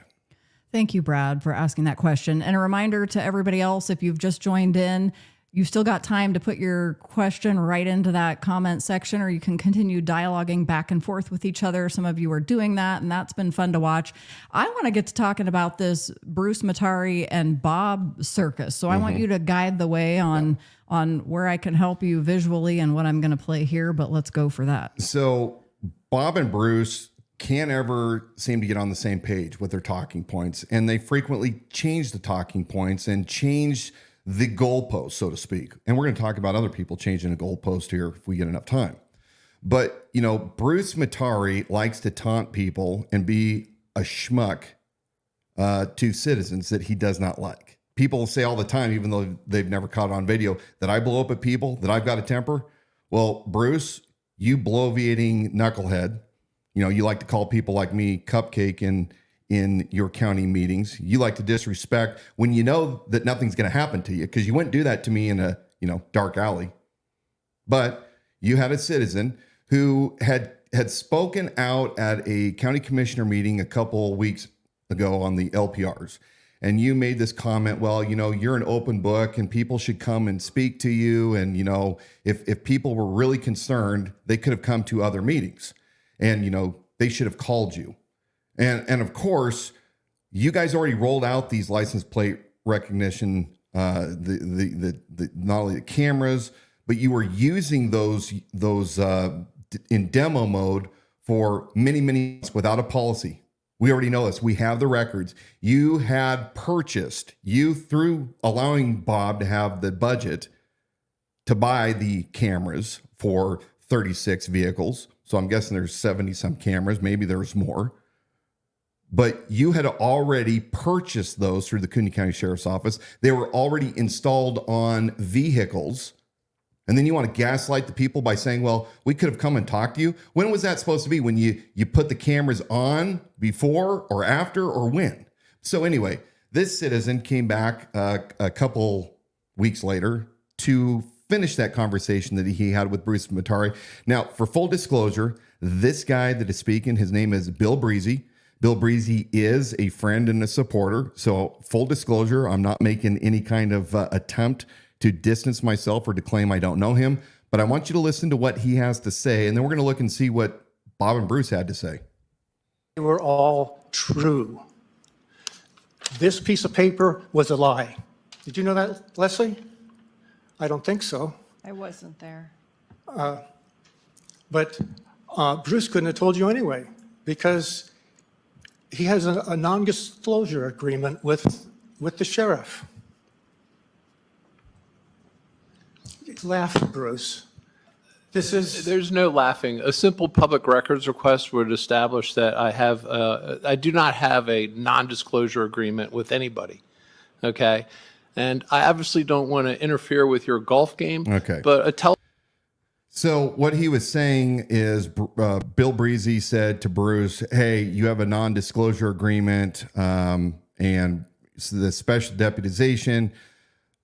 Thank you, Brad, for asking that question. And a reminder to everybody else, if you've just joined in, you've still got time to put your question right into that comment section, or you can continue dialoguing back and forth with each other. Some of you are doing that, and that's been fun to watch. I want to get to talking about this Bruce Matari and Bob circus. So I want you to guide the way on where I can help you visually and what I'm going to play here, but let's go for that. So Bob and Bruce can't ever seem to get on the same page with their talking points, and they frequently change the talking points and change the goalpost, so to speak. And we're going to talk about other people changing a goalpost here if we get enough time. But, Bruce Matari likes to taunt people and be a schmuck to citizens that he does not like. People say all the time, even though they've never caught it on video, that I blow up at people, that I've got a temper. Well, Bruce, you bloviating knucklehead. You like to call people like me cupcake in your county meetings. You like to disrespect when you know that nothing's going to happen to you, because you wouldn't do that to me in a dark alley. But you had a citizen who had spoken out at a county commissioner meeting a couple weeks ago on the LPRs. And you made this comment, well, you're an open book and people should come and speak to you. And, if people were really concerned, they could have come to other meetings and, they should have called you. And of course, you guys already rolled out these license plate recognition, the not only the cameras, but you were using those in demo mode for many months without a policy. We already know this. We have the records. You had purchased, through allowing Bob to have the budget to buy the cameras for 36 vehicles. So I'm guessing there's 70 some cameras. Maybe there's more. But you had already purchased those through the Kootenai County Sheriff's Office. They were already installed on vehicles. And then you want to gaslight the people by saying, well, we could have come and talked to you. When was that supposed to be? When you put the cameras on, before or after, or when? So anyway, this citizen came back a couple weeks later to finish that conversation that he had with Bruce Matari. Now, for full disclosure, this guy that is speaking, his name is Bill Breezy. Bill Breezy is a friend and a supporter. So full disclosure, I'm not making any kind of attempt to distance myself or to claim I don't know him. But I want you to listen to what he has to say, and then we're going to look and see what Bob and Bruce had to say. They were all true. This piece of paper was a lie. Did you know that, Leslie? I don't think so. I wasn't there. But Bruce couldn't have told you anyway, because he has a non-disclosure agreement with the sheriff. Laugh, Bruce. There's no laughing. A simple public records request would establish that I do not have a non-disclosure agreement with anybody. Okay. And I obviously don't want to interfere with your golf game. Okay. But So what he was saying is Bill Breezy said to Bruce, hey, you have a non-disclosure agreement and the special deputization.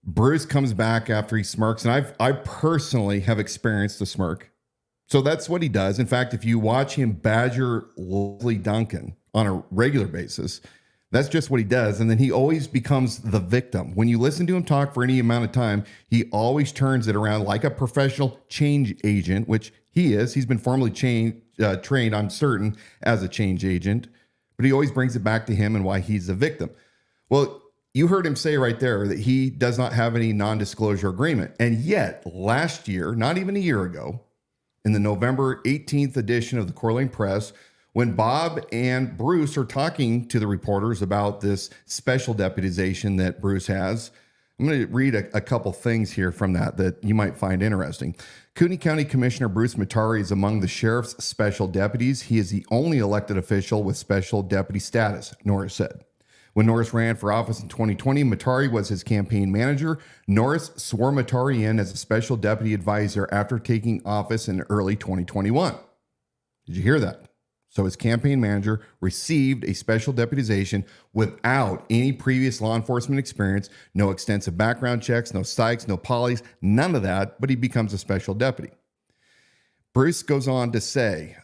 Bruce comes back after he smirks, and I personally have experienced the smirk. So that's what he does. In fact, if you watch him badger Leslie Duncan on a regular basis, that's just what he does. And then he always becomes the victim. When you listen to him talk for any amount of time, he always turns it around like a professional change agent, which he is. He's been formally trained, I'm certain, as a change agent. But he always brings it back to him and why he's the victim. Well, you heard him say right there that he does not have any non-disclosure agreement. And yet, last year, not even a year ago, in the November 18th edition of the Coeur d'Alene Press, when Bob and Bruce are talking to the reporters about this special deputization that Bruce has, I'm going to read a couple things here from that you might find interesting. Kootenai County Commissioner Bruce Matari is among the sheriff's special deputies. He is the only elected official with special deputy status, Norris said. When Norris ran for office in 2020, Matari was his campaign manager. Norris swore Matari in as a special deputy advisor after taking office in early 2021. Did you hear that? So his campaign manager received a special deputization without any previous law enforcement experience, no extensive background checks, no psychs, no polys, none of that, but he becomes a special deputy. Norris goes on to say,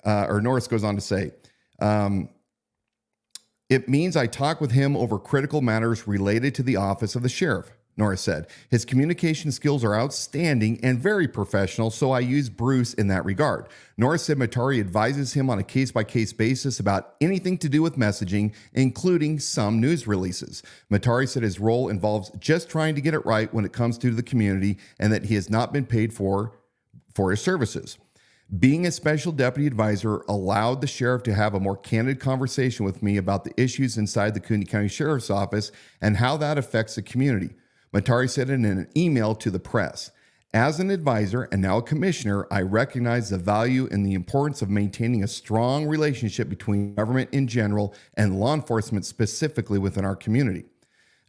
it means I talk with him over critical matters related to the office of the sheriff, Norris said. His communication skills are outstanding and very professional, so I use Bruce in that regard. Norris said Matari advises him on a case-by-case basis about anything to do with messaging, including some news releases. Matari said his role involves just trying to get it right when it comes to the community and that he has not been paid for his services. Being a special deputy advisor allowed the sheriff to have a more candid conversation with me about the issues inside the Kootenai County Sheriff's Office and how that affects the community. Matari said in an email to the press, as an advisor and now a commissioner, I recognize the value and the importance of maintaining a strong relationship between government in general and law enforcement specifically within our community.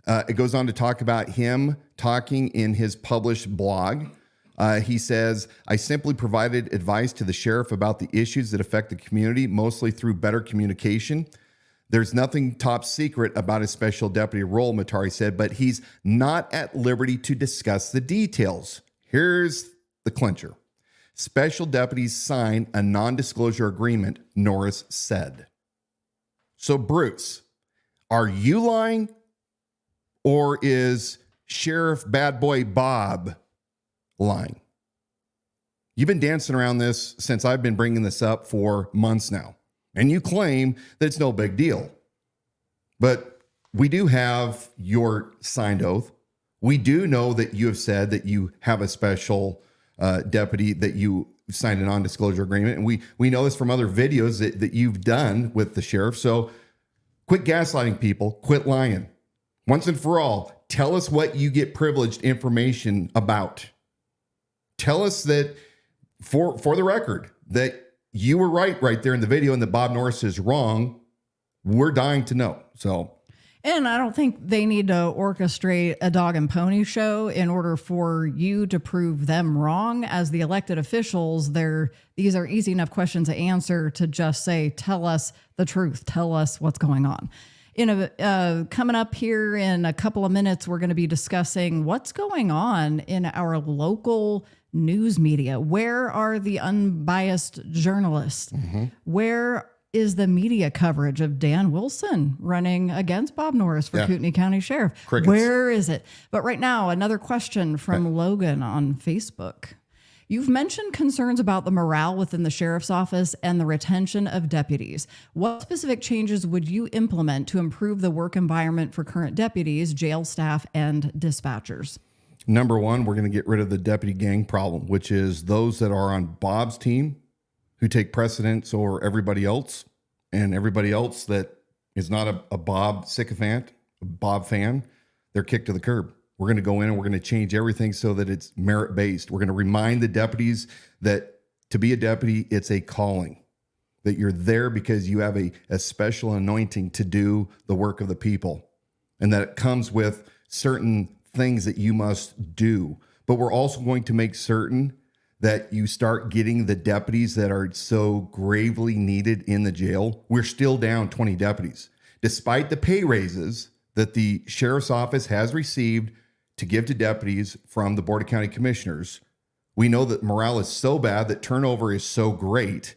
It goes on to talk about him talking in his published blog. He says, I simply provided advice to the sheriff about the issues that affect the community, mostly through better communication. There's nothing top secret about his special deputy role, Matari said, but he's not at liberty to discuss the details. Here's the clincher. Special deputies sign a non-disclosure agreement, Norris said. So, Bruce, are you lying? Or is Sheriff Bad Boy Bob lying? You've been dancing around this since I've been bringing this up for months now. And you claim that it's no big deal. But we do have your signed oath. We do know that you have said that you have a special deputy, that you signed a non-disclosure agreement. And we know this from other videos that you've done with the sheriff. So quit gaslighting people. Quit lying. Once and for all, tell us what you get privileged information about. Tell us that, for the record, that you were right there in the video and that Bob Norris is wrong. We're dying to know. And I don't think they need to orchestrate a dog and pony show in order for you to prove them wrong. As the elected officials, these are easy enough questions to answer to just say, tell us the truth. Tell us what's going on. Coming up here in a couple of minutes, we're going to be discussing what's going on in our local news media. Where are the unbiased journalists? Mm-hmm. Where is the media coverage of Dan Wilson running against Bob Norris for Kootenai County Sheriff? Crickets. Where is it? But right now, another question from Logan on Facebook. You've mentioned concerns about the morale within the sheriff's office and the retention of deputies. What specific changes would you implement to improve the work environment for current deputies, jail staff, and dispatchers? Number one, we're going to get rid of the deputy gang problem, which is those that are on Bob's team who take precedence over everybody else, and everybody else that is not a Bob sycophant, a Bob fan, they're kicked to the curb. We're going to go in and we're going to change everything so that it's merit-based. We're going to remind the deputies that to be a deputy, it's a calling, that you're there because you have a special anointing to do the work of the people, and that it comes with certain things that you must do. But we're also going to make certain that you start getting the deputies that are so gravely needed in the jail. We're still down 20 deputies. Despite the pay raises that the sheriff's office has received to give to deputies from the Board of County Commissioners, We know that morale is so bad, that turnover is so great.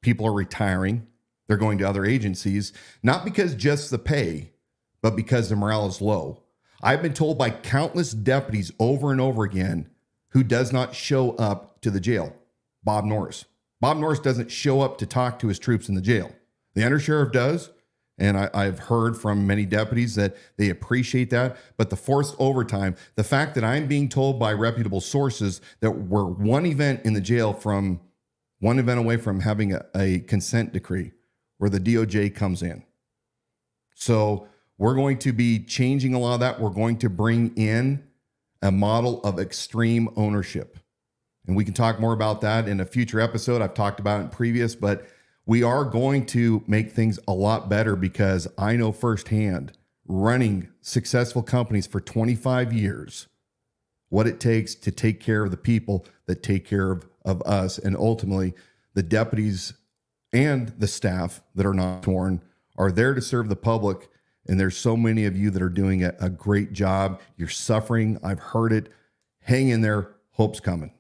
People are retiring. They're going to other agencies, not because just the pay, but because the morale is low. I've been told by countless deputies over and over again who does not show up to the jail. Bob Norris. Bob Norris doesn't show up to talk to his troops in the jail. The undersheriff does. And I've heard from many deputies that they appreciate that. But the forced overtime, the fact that I'm being told by reputable sources that we're one event away from having a consent decree where the DOJ comes in. So we're going to be changing a lot of that. We're going to bring in a model of extreme ownership. And we can talk more about that in a future episode. I've talked about it in previous, but we are going to make things a lot better because I know firsthand, running successful companies for 25 years, what it takes to take care of the people that take care of us, and ultimately the deputies and the staff that are not sworn are there to serve the public. And there's so many of you that are doing a great job. You're suffering. I've heard it. Hang in there. Hope's coming.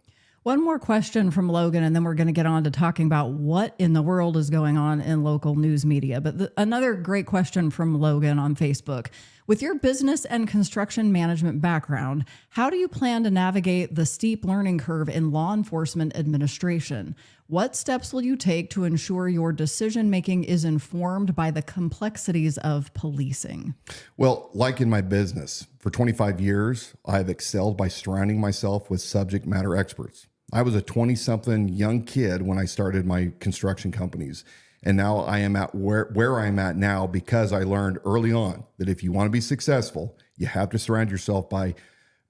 One more question from Logan, and then we're going to get on to talking about what in the world is going on in local news media. But another great question from Logan on Facebook. With your business and construction management background, how do you plan to navigate the steep learning curve in law enforcement administration? What steps will you take to ensure your decision-making is informed by the complexities of policing? Well, like in my business, for 25 years, I've excelled by surrounding myself with subject matter experts. I was a 20-something young kid when I started my construction companies. And now I am at where I'm at now because I learned early on that if you want to be successful, you have to surround yourself by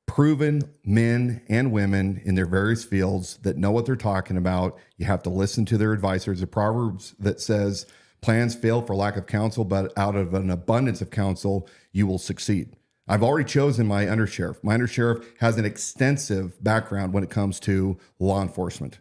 proven men and women in their various fields that know what they're talking about. You have to listen to their advice. There's a Proverbs that says, plans fail for lack of counsel, but out of an abundance of counsel, you will succeed. I've already chosen my undersheriff. My undersheriff has an extensive background when it comes to law enforcement.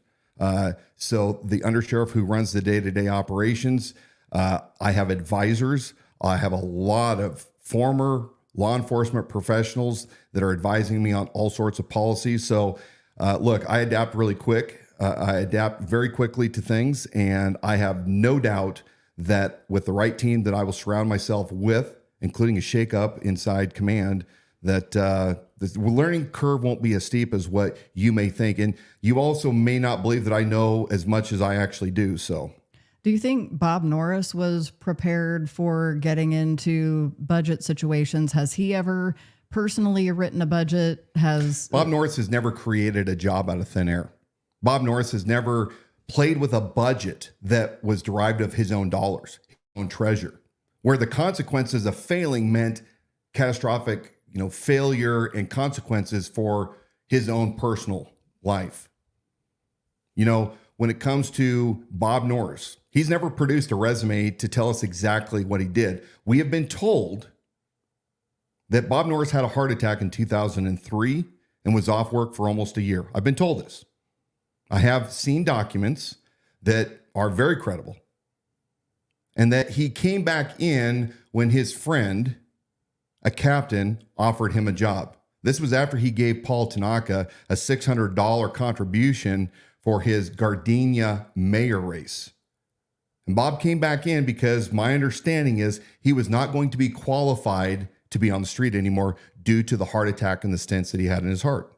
So the undersheriff who runs the day-to-day operations, I have advisors. I have a lot of former law enforcement professionals that are advising me on all sorts of policies. So look, I adapt really quick. I adapt very quickly to things, and I have no doubt that with the right team that I will surround myself with, including a shakeup inside command, that the learning curve won't be as steep as what you may think. And you also may not believe that I know as much as I actually do. So, do you think Bob Norris was prepared for getting into budget situations? Has he ever personally written a budget? Bob Norris has never created a job out of thin air. Bob Norris has never played with a budget that was derived of his own dollars, his own treasure, where the consequences of failing meant catastrophic, failure and consequences for his own personal life. When it comes to Bob Norris, he's never produced a resume to tell us exactly what he did. We have been told that Bob Norris had a heart attack in 2003 and was off work for almost a year. I've been told this. I have seen documents that are very credible, and that he came back in when his friend, a captain, offered him a job. This was after he gave Paul Tanaka a $600 contribution for his Gardenia mayor race. And Bob came back in because my understanding is he was not going to be qualified to be on the street anymore due to the heart attack and the stents that he had in his heart.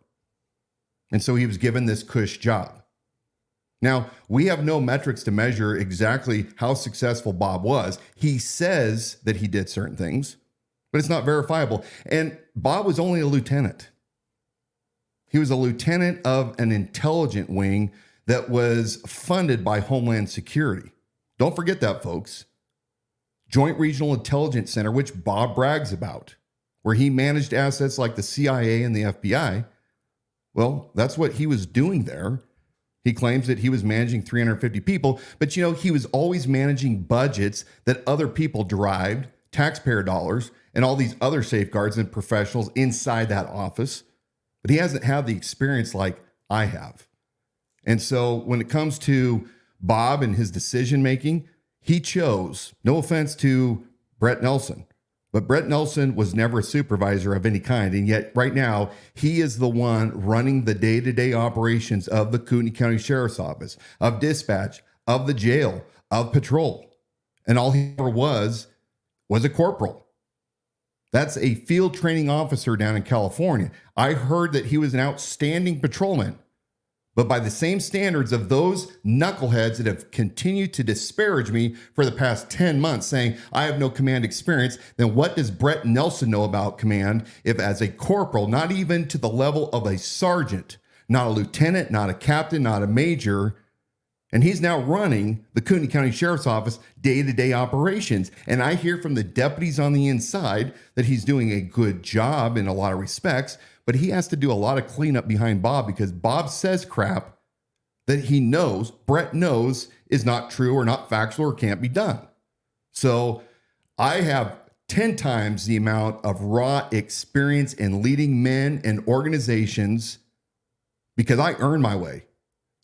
And so he was given this cush job. Now, we have no metrics to measure exactly how successful Bob was. He says that he did certain things, but it's not verifiable. And Bob was only a lieutenant. He was a lieutenant of an intelligence wing that was funded by Homeland Security. Don't forget that, folks. Joint Regional Intelligence Center, which Bob brags about, where he managed assets like the CIA and the FBI. Well, that's what he was doing there. He claims that he was managing 350 people, but he was always managing budgets that other people derived, taxpayer dollars, and all these other safeguards and professionals inside that office. But he hasn't had the experience like I have. And so when it comes to Bob and his decision making, he chose, no offense to Brett Nelson, But Brett Nelson was never a supervisor of any kind. And yet right now, he is the one running the day-to-day operations of the Kootenai County Sheriff's Office, of dispatch, of the jail, of patrol. And all he ever was a corporal. That's a field training officer down in California. I heard that he was an outstanding patrolman. But by the same standards of those knuckleheads that have continued to disparage me for the past 10 months, saying I have no command experience, then what does Brett Nelson know about command if as a corporal, not even to the level of a sergeant, not a lieutenant, not a captain, not a major, and he's now running the Kootenai County Sheriff's Office day-to-day operations. And I hear from the deputies on the inside that he's doing a good job in a lot of respects, but he has to do a lot of cleanup behind Bob because Bob says crap that he knows, Brett knows, is not true or not factual or can't be done. So I have 10 times the amount of raw experience in leading men and organizations because I earned my way.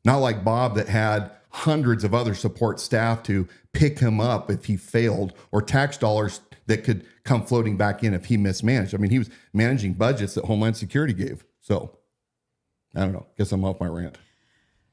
Not like Bob that had hundreds of other support staff to pick him up if he failed, or tax dollars that could come floating back in if he mismanaged. I mean, he was managing budgets that Homeland Security gave. So I don't know. Guess I'm off my rant.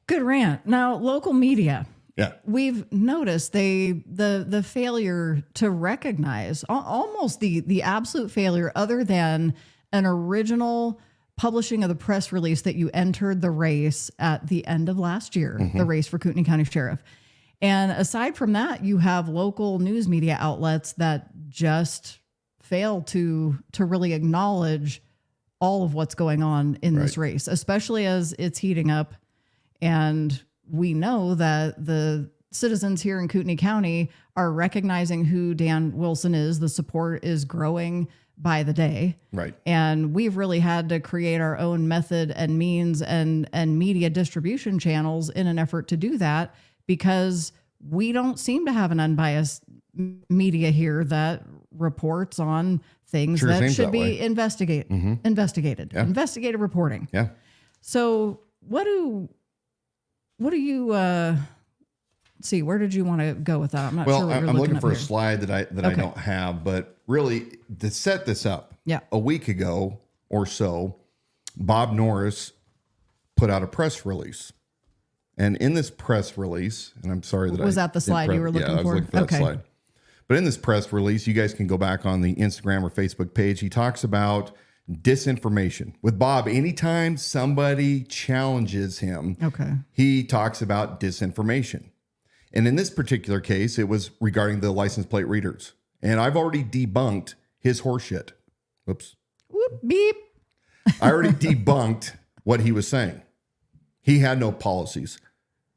Good rant. Now, local media. Yeah. We've noticed the failure to recognize almost the absolute failure, other than an original publishing of the press release that you entered the race at the end of last year, the race for Kootenai County Sheriff. And aside from that, you have local news media outlets that just fail to really acknowledge all of what's going on in this race, especially as it's heating up. And we know that the citizens here in Kootenai County are recognizing who Dan Wilson is. The support is growing by the day. Right. And we've really had to create our own method and means and media distribution channels in an effort to do that, because we don't seem to have an unbiased media here that reports on things that should be investigated. Yeah. Investigative reporting. Yeah. So what do you see, where did you want to go with that? I'm not sure what you're I'm looking for here. a slide that I don't have, but really to set this up, a week ago or so, Bob Norris put out a press release. And in this press release, and I'm sorry that was that the slide you were looking for? I was looking for that slide. But in this press release, you guys can go back on the Instagram or Facebook page. He talks about disinformation. With Bob, anytime somebody challenges him, he talks about disinformation. And in this particular case, it was regarding the license plate readers. And I've already debunked his horseshit. Whoops. Whoop, beep. I already debunked what he was saying. He had no policies.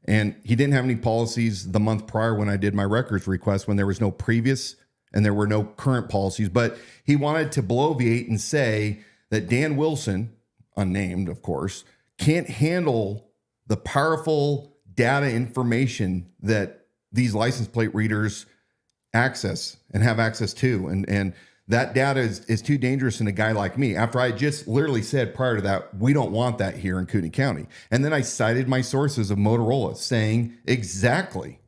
And he didn't have any policies the month prior when I did my records request, when there was no previous and there were no current policies. But he wanted to bloviate and say that Dan Wilson, unnamed, of course, can't handle the powerful data information that these license plate readers access and have access to. And that data is too dangerous in a guy like me. After I just literally said prior to that, we don't want that here in Kootenai County. And then I cited my sources of Motorola saying exactly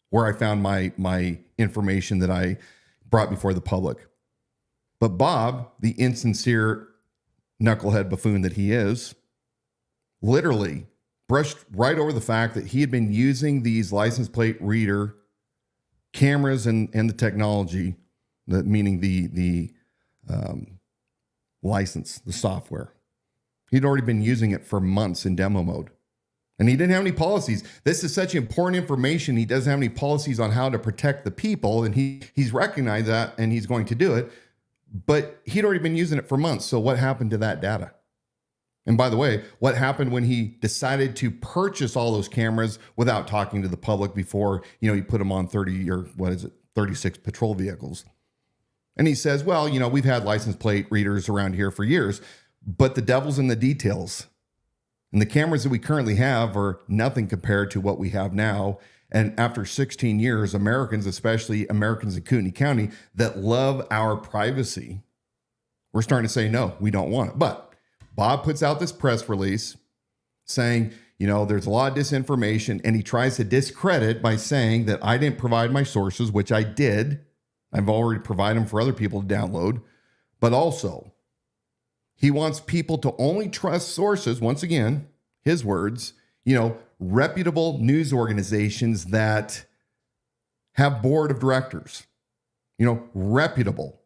where I found my information that I brought before the public. But Bob, the insincere knucklehead buffoon that he is, literally brushed right over the fact that he had been using these license plate reader cameras and the technology, meaning the license, the software. He'd already been using it for months in demo mode. And he didn't have any policies. This is such important information. He doesn't have any policies on how to protect the people. And he's recognized that and he's going to do it. But he'd already been using it for months. So what happened to that data? And by the way, what happened when he decided to purchase all those cameras without talking to the public before, he put them on 36 patrol vehicles? And he says, well, we've had license plate readers around here for years, but the devil's in the details. And the cameras that we currently have are nothing compared to what we have now. And after 16 years, Americans, especially Americans in Kootenai County that love our privacy, we're starting to say, no, we don't want it. But Bob puts out this press release saying, there's a lot of disinformation, and he tries to discredit by saying that I didn't provide my sources, which I did. I've already provided them for other people to download. But also, he wants people to only trust sources, once again, his words, reputable news organizations that have board of directors, reputable.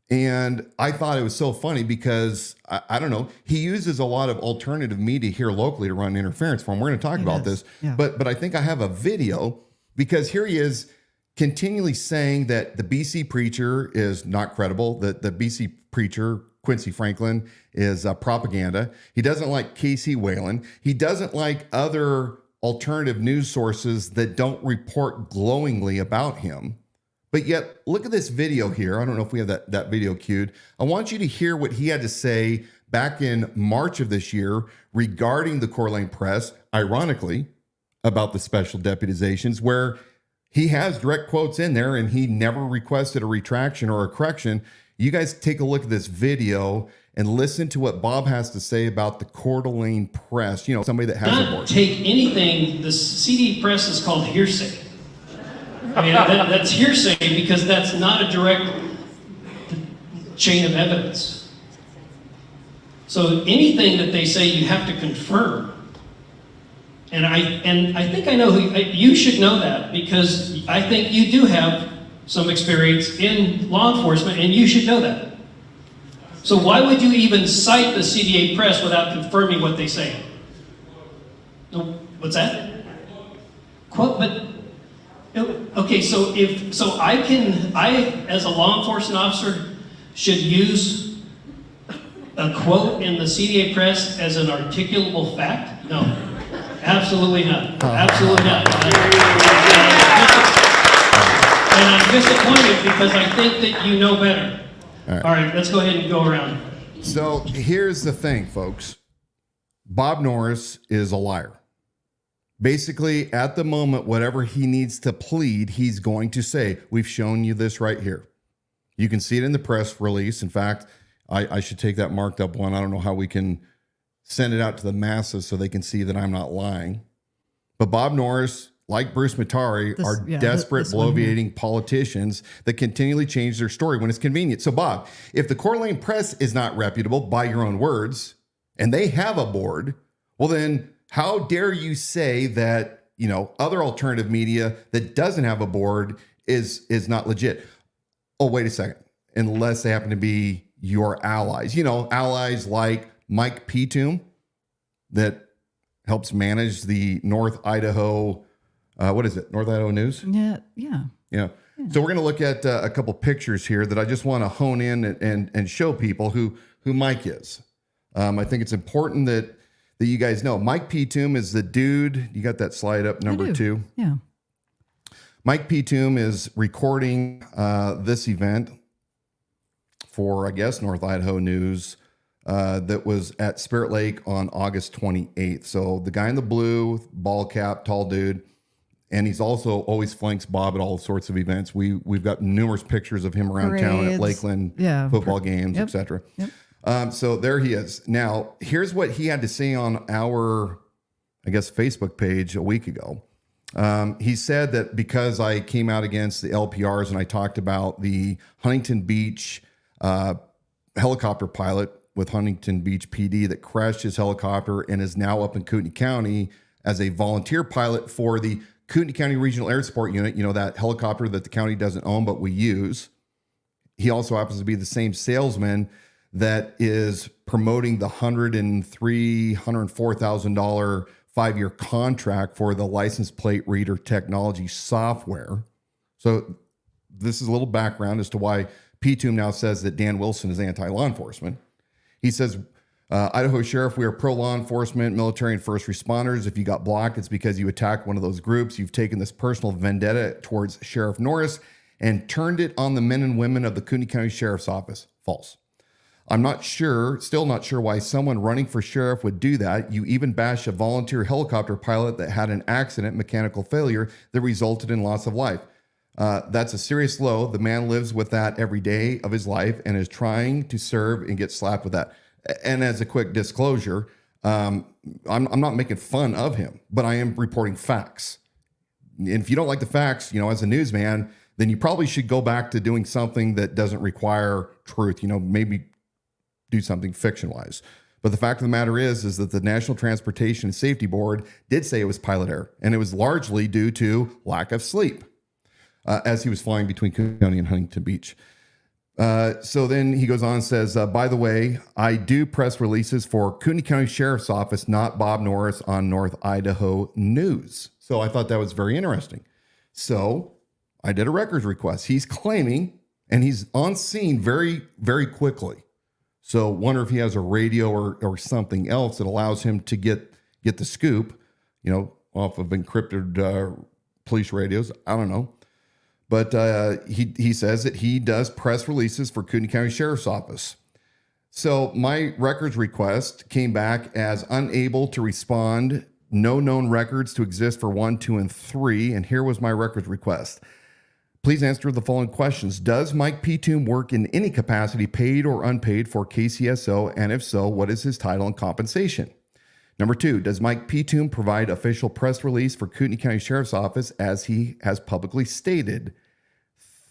And I thought it was so funny because, I don't know, he uses a lot of alternative media here locally to run interference for him. We're going to talk about this. Yeah. But I think I have a video because here he is continually saying that the BC preacher is not credible, that the BC preacher, Quincy Franklin, is propaganda. He doesn't like Casey Whalen. He doesn't like other alternative news sources that don't report glowingly about him. But yet, look at this video here. I don't know if we have that video queued. I want you to hear what he had to say back in March of this year regarding the Coeur d'Alene Press, ironically, about the special deputizations, where he has direct quotes in there and he never requested a retraction or a correction. You guys take a look at this video and listen to what Bob has to say about the Coeur d'Alene Press, somebody that has a board. Not take anything, the CD Press is called hearsay. I mean, that's hearsay because that's not a direct chain of evidence. So anything that they say you have to confirm. And I think I know you should know that because I think you do have some experience in law enforcement and you should know that. So why would you even cite the CDA Press without confirming what they say? No, what's that? Quote, but okay, so I as a law enforcement officer should use a quote in the CDA Press as an articulable fact? No, absolutely not. Absolutely not. And I'm disappointed because I think that you know better. All right, let's go ahead and go around. So here's the thing, folks. Bob Norris is a liar. Basically, at the moment, whatever he needs to plead, he's going to say, we've shown you this right here. You can see it in the press release. In fact, I should take that marked up one. I don't know how we can send it out to the masses so they can see that I'm not lying. But Bob Norris, like Bruce Matari, are desperate, bloviating politicians that continually change their story when it's convenient. So, Bob, if the Coeur d'Alene Press is not reputable, by your own words, and they have a board, well then, how dare you say that, other alternative media that doesn't have a board is not legit? Oh, wait a second. Unless they happen to be your allies. Allies like Mike Petum that helps manage the North Idaho, North Idaho News? Yeah. So we're going to look at a couple pictures here that I just want to hone in and show people who Mike is. I think it's important that you guys know. Mike Petum is the dude. You got that slide up, number 2? Yeah. Mike Petum is recording this event for, I guess, North Idaho News that was at Spirit Lake on August 28th. So the guy in the blue, ball cap, tall dude, and he's also always flanks Bob at all sorts of events. We've got numerous pictures of him around town at Lakeland, football games, etc. Yep. So there he is. Now, here's what he had to say on our, Facebook page a week ago. He said that because I came out against the LPRs and I talked about the Huntington Beach helicopter pilot with Huntington Beach PD that crashed his helicopter and is now up in Kootenai County as a volunteer pilot for the Kootenai County Regional Air Support Unit, that helicopter that the county doesn't own but we use. He also happens to be the same salesman that is promoting the $104,000 5-year contract for the license plate reader technology software. So this is a little background as to why Petum now says that Dan Wilson is anti-law enforcement. He says, Idaho Sheriff, we are pro-law enforcement, military, and first responders. If you got blocked, it's because you attacked one of those groups. You've taken this personal vendetta towards Sheriff Norris and turned it on the men and women of the Kootenai County Sheriff's Office. False. Still not sure why someone running for sheriff would do that. You even bashed a volunteer helicopter pilot that had an accident, mechanical failure, that resulted in loss of life. That's a serious low. The man lives with that every day of his life and is trying to serve and get slapped with that. And as a quick disclosure, I'm not making fun of him, but I am reporting facts. And if you don't like the facts, as a newsman, then you probably should go back to doing something that doesn't require truth, maybe do something fiction-wise. But the fact of the matter is that the National Transportation Safety Board did say it was pilot error, and it was largely due to lack of sleep as he was flying between Kootenai County and Huntington Beach. So then he goes on and says, by the way, I do press releases for Kootenai County Sheriff's Office, not Bob Norris on North Idaho News. So I thought that was very interesting. So I did a records request. He's claiming, and he's on scene very, very quickly. So wonder if he has a radio or something else that allows him to get the scoop, off of encrypted police radios. I don't know. But he says that he does press releases for Kootenai County Sheriff's Office. So my records request came back as unable to respond. No known records to exist for 1, 2, and 3. And here was my records request. Please answer the following questions. Does Mike P. work in any capacity, paid or unpaid, for KCSO? And if so, what is his title and compensation? Number 2, does Mike P. provide official press release for Kootenai County Sheriff's Office as he has publicly stated?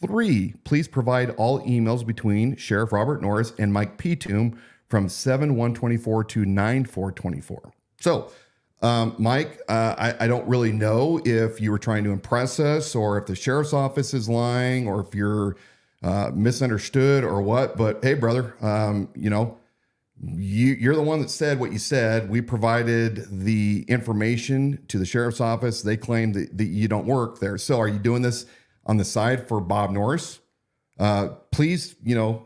3, please provide all emails between Sheriff Robert Norris and Mike P. from 7/1/24 to 9/4/24. So, Mike, I don't really know if you were trying to impress us or if the sheriff's office is lying or if you're misunderstood or what. But hey, brother, you're the one that said what you said. We provided the information to the sheriff's office. They claim that you don't work there. So are you doing this on the side for Bob Norris? Please,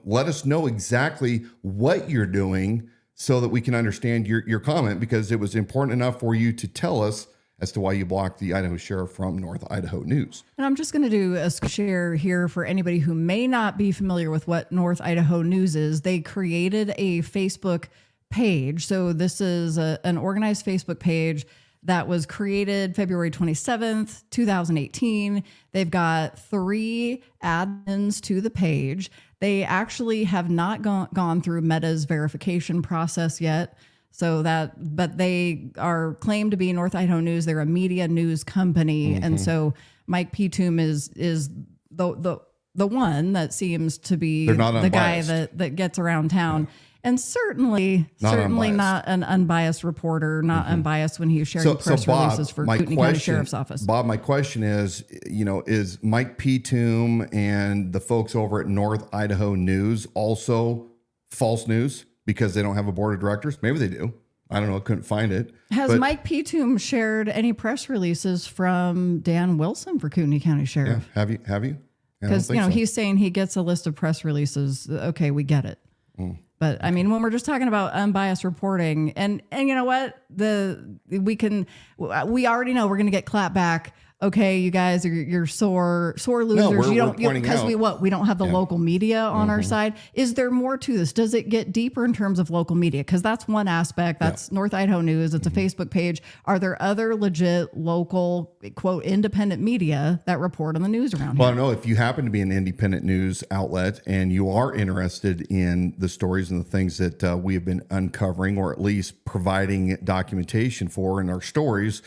let us know exactly what you're doing so that we can understand your comment, because it was important enough for you to tell us as to why you blocked the Idaho Sheriff from North Idaho News. And I'm just going to do a share here for anybody who may not be familiar with what North Idaho News is. They created a Facebook page. So this is an organized Facebook page that was created February 27th, 2018. They've got 3 admins to the page. They actually have not gone through Meta's verification process yet. But they are claimed to be North Idaho News. They're a media news company. Mm-hmm. And so Mike P. is the one that seems to be the guy that gets around town. Yeah. And certainly not an unbiased reporter, not mm-hmm. unbiased when he's sharing press releases for Kootenai County Sheriff's Office. Bob, my question is, is Mike P. and the folks over at North Idaho News also false news because they don't have a board of directors? Maybe they do. I don't know. Couldn't find it. Has Mike P. shared any press releases from Dan Wilson for Kootenai County Sheriff? Yeah. Have you? Because he's saying he gets a list of press releases. Okay, we get it. Mm. But I mean, when we're just talking about unbiased reporting, and you know what, we already know we're going to get clapped back. Okay, you guys you're sore losers. No, because we don't have the local media on mm-hmm. our side. Is there more to this? Does it get deeper in terms of local media? Because that's one aspect. That's North Idaho News. It's a mm-hmm. Facebook page. Are there other legit local quote independent media that report on the news around here? Well, no. If you happen to be an independent news outlet and you are interested in the stories and the things that we have been uncovering, or at least providing documentation for in our stories,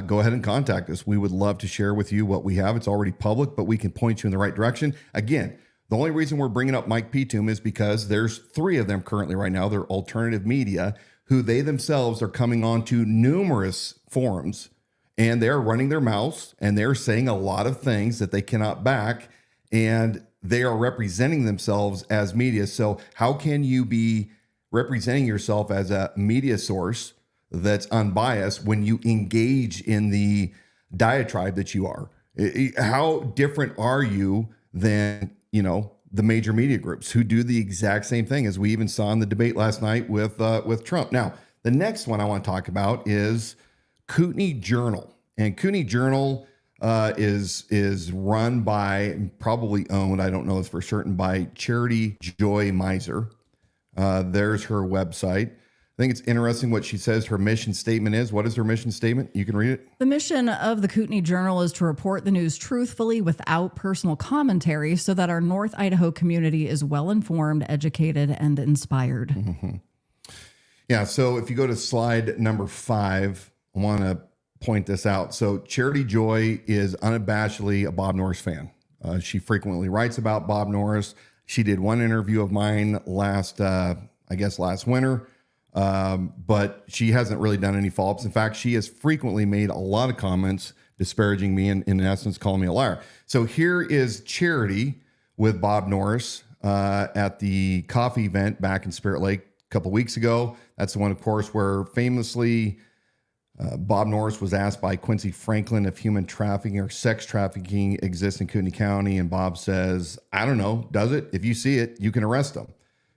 go ahead and contact us. We would love to share with you what we have. It's already public, but we can point you in the right direction. Again, the only reason we're bringing up Mike P. is because there's 3 of them currently right now. They're alternative media who they themselves are coming on to numerous forums, and they're running their mouths and they're saying a lot of things that they cannot back, and they are representing themselves as media. So how can you be representing yourself as a media source that's unbiased when you engage in the diatribe that you are? How different are you than, the major media groups who do the exact same thing, as we even saw in the debate last night with Trump? Now, the next one I want to talk about is Kootenai Journal. And Kootenai Journal is run by, probably owned, I don't know this for certain, by Charity Joy Miser. There's her website. I think it's interesting what she says her mission statement is. What is her mission statement? You can read it. The mission of the Kootenai Journal is to report the news truthfully without personal commentary so that our North Idaho community is well-informed, educated, and inspired. Mm-hmm. Yeah, so if you go to slide number 5, I want to point this out. So Charity Joy is unabashedly a Bob Norris fan. She frequently writes about Bob Norris. She did one interview of mine last winter, but she hasn't really done any follow-ups. In fact, she has frequently made a lot of comments disparaging me and, in essence, calling me a liar. So here is Charity with Bob Norris at the coffee event back in Spirit Lake a couple weeks ago. That's the one, of course, where famously Bob Norris was asked by Quincy Franklin if human trafficking or sex trafficking exists in Kootenai County. And Bob says, I don't know. Does it? If you see it, you can arrest them.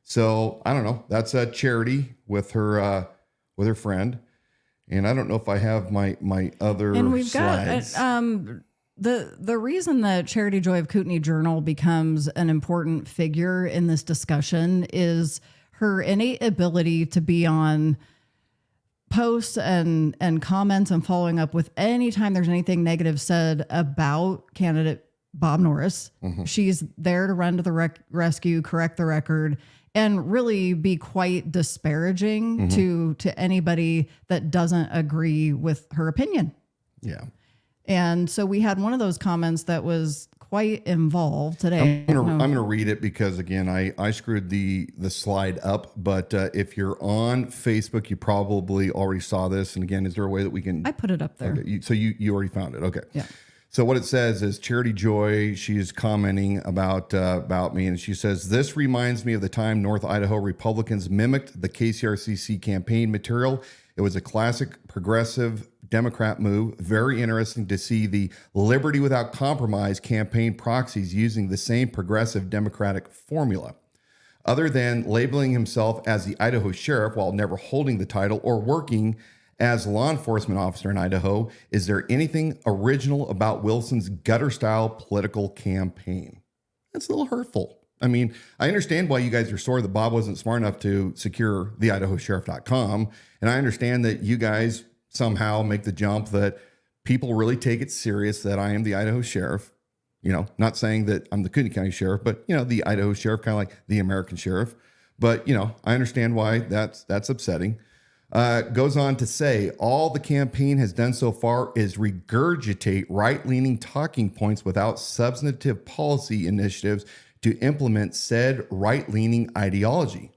So I don't know. That's a Charity with her friend. And I don't know if I have my other and we've slides. got the reason that Charity Joy of Kootenai Journal becomes an important figure in this discussion is her innate ability to be on posts and comments and following up with anytime there's anything negative said about candidate Bob Norris. Mm-hmm. She's there to run to the rescue, correct the record, and really be quite disparaging to anybody that doesn't agree with her opinion. Yeah. And so we had one of those comments that was quite involved today. I'm gonna read it because, again, I screwed the slide up. But if you're on Facebook, you probably already saw this. And again, is there a way that we can? I put it up there. Okay, so you already found it. Okay. Yeah. So what it says is Charity Joy, she's commenting about me, and she says, this reminds me of the time North Idaho Republicans mimicked the KCRCC campaign material. It was a classic progressive Democrat move. Very interesting to see the Liberty Without Compromise campaign proxies using the same progressive Democratic formula. Other than labeling himself as the Idaho sheriff while never holding the title or working as law enforcement officer in Idaho, is there anything original about Wilson's gutter-style political campaign? That's a little hurtful. I mean, I understand why you guys are sore that Bob wasn't smart enough to secure the idahosheriff.com. And I understand that you guys somehow make the jump that people really take it serious that I am the Idaho sheriff. You know, not saying that I'm the Kootenai County sheriff, but, you know, the Idaho sheriff, kind of like the American sheriff. But, you know, I understand why that's upsetting. Goes on to say, all the campaign has done so far is regurgitate right-leaning talking points without substantive policy initiatives to implement said right-leaning ideology.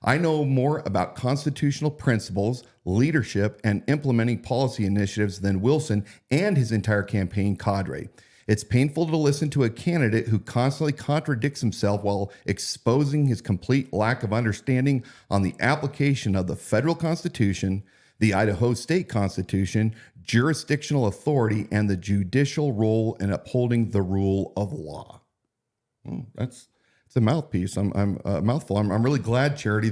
I know more about constitutional principles, leadership, and implementing policy initiatives than Wilson and his entire campaign cadre. It's painful to listen to a candidate who constantly contradicts himself while exposing his complete lack of understanding on the application of the federal Constitution, the Idaho State Constitution, jurisdictional authority, and the judicial role in upholding the rule of law. It's a mouthpiece. I'm a mouthful. I'm really glad, Charity,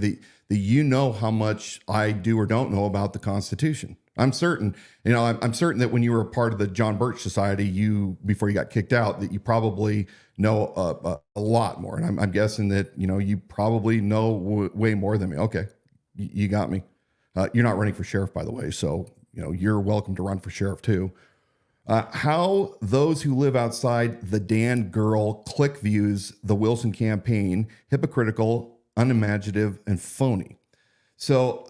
that you know how much I do or don't know about the Constitution. I'm certain, I'm certain that when you were a part of the John Birch Society, before you got kicked out, that you probably know a lot more. And I'm guessing that, you probably know way more than me. Okay. You got me. You're not running for sheriff, by the way. So, you're welcome to run for sheriff too. How those who live outside the Dan girl click views the Wilson campaign, hypocritical, unimaginative, and phony. So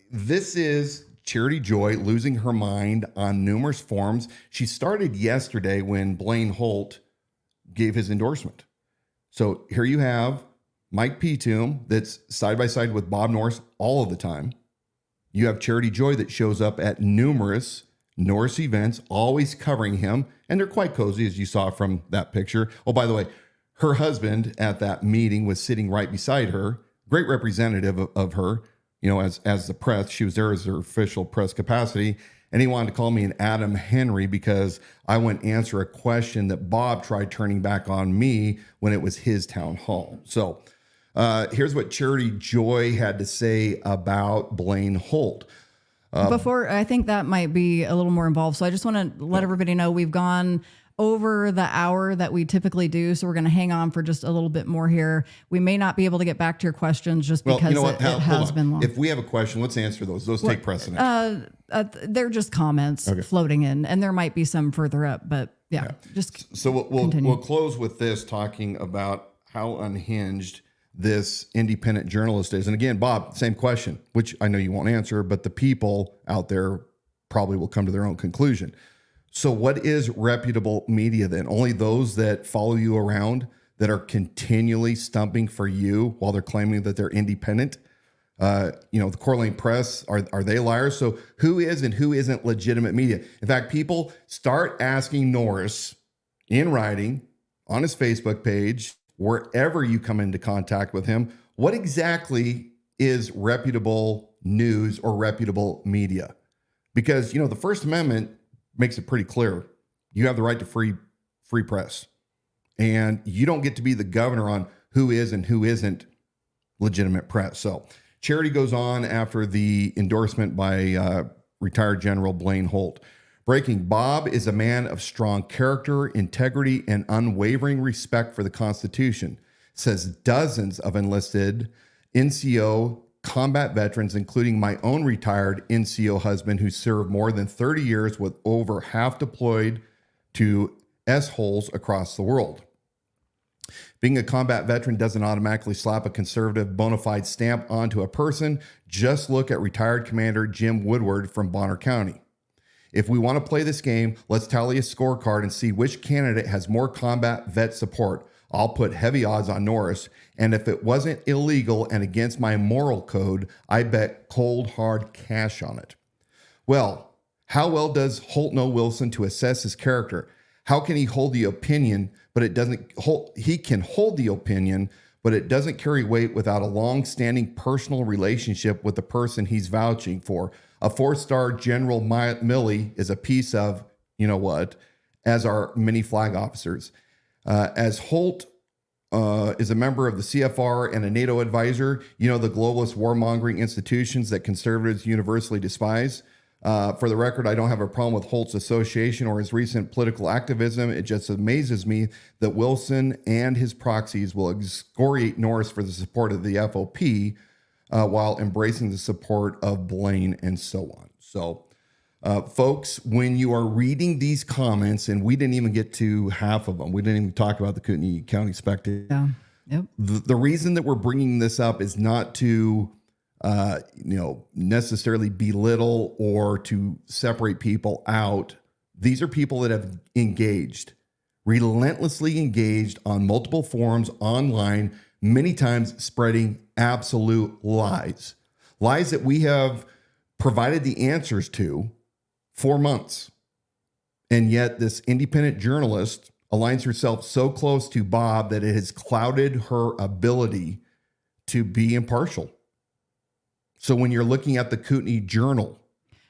this is Charity Joy losing her mind on numerous forms. She started yesterday when Blaine Holt gave his endorsement. So here you have Mike Petum that's side by side with Bob Norris all of the time. You have Charity Joy that shows up at numerous Norris events, always covering him, and they're quite cozy, as you saw from that picture. Oh, by the way, her husband at that meeting was sitting right beside her, great representative of her, as the press. She was there as her official press capacity, and he wanted to call me an Adam Henry because I wouldn't answer a question that Bob tried turning back on me when it was his town hall. So here's what Charity Joy had to say about Blaine Holt. Before, I think that might be a little more involved. So I just want to let everybody know we've gone over the hour that we typically do. So we're going to hang on for just a little bit more here. We may not be able to get back to your questions just because it has been long. If we have a question, let's answer those. Those take precedence. They're just comments floating in, and there might be some further up, but just so we'll close with this, talking about how unhinged this independent journalist is. And again, Bob, same question, which I know you won't answer, but the people out there probably will come to their own conclusion. So what is reputable media then? Only those that follow you around, that are continually stumping for you while they're claiming that they're independent? The Coeur d'Alene Press, are they liars? So who is and who isn't legitimate media? In fact, people start asking Norris in writing on his Facebook page, wherever you come into contact with him, what exactly is reputable news or reputable media? Because, the First Amendment makes it pretty clear. You have the right to free press, and you don't get to be the governor on who is and who isn't legitimate press. So Charity goes on after the endorsement by retired General Blaine Holt. Breaking, Bob is a man of strong character, integrity, and unwavering respect for the Constitution, says dozens of enlisted NCO combat veterans, including my own retired NCO husband who served more than 30 years with over half deployed to S-holes across the world. Being a combat veteran doesn't automatically slap a conservative bona fide stamp onto a person. Just look at retired Commander Jim Woodward from Bonner County. If we want to play this game, let's tally a scorecard and see which candidate has more combat vet support. I'll put heavy odds on Norris, and if it wasn't illegal and against my moral code, I bet cold hard cash on it. Well, how well does Holt know Wilson to assess his character? How can he hold the opinion, but it doesn't hold, he can hold the opinion, but it doesn't carry weight without a long-standing personal relationship with the person he's vouching for. A 4-star General Milley is a piece of, as are many flag officers. As Holt is a member of the CFR and a NATO advisor, the globalist warmongering institutions that conservatives universally despise. For the record, I don't have a problem with Holt's association or his recent political activism. It just amazes me that Wilson and his proxies will excoriate Norris for the support of the FOP while embracing the support of Blaine and so on. So, folks, when you are reading these comments, and we didn't even get to half of them, we didn't even talk about the Kootenai County Spectator. Yeah. Yep. The reason that we're bringing this up is not to necessarily belittle or to separate people out. These are people that have relentlessly engaged on multiple forums online, many times spreading absolute lies that we have provided the answers to for months. And yet this independent journalist aligns herself so close to Bob that it has clouded her ability to be impartial. So when you're looking at the Kootenai Journal.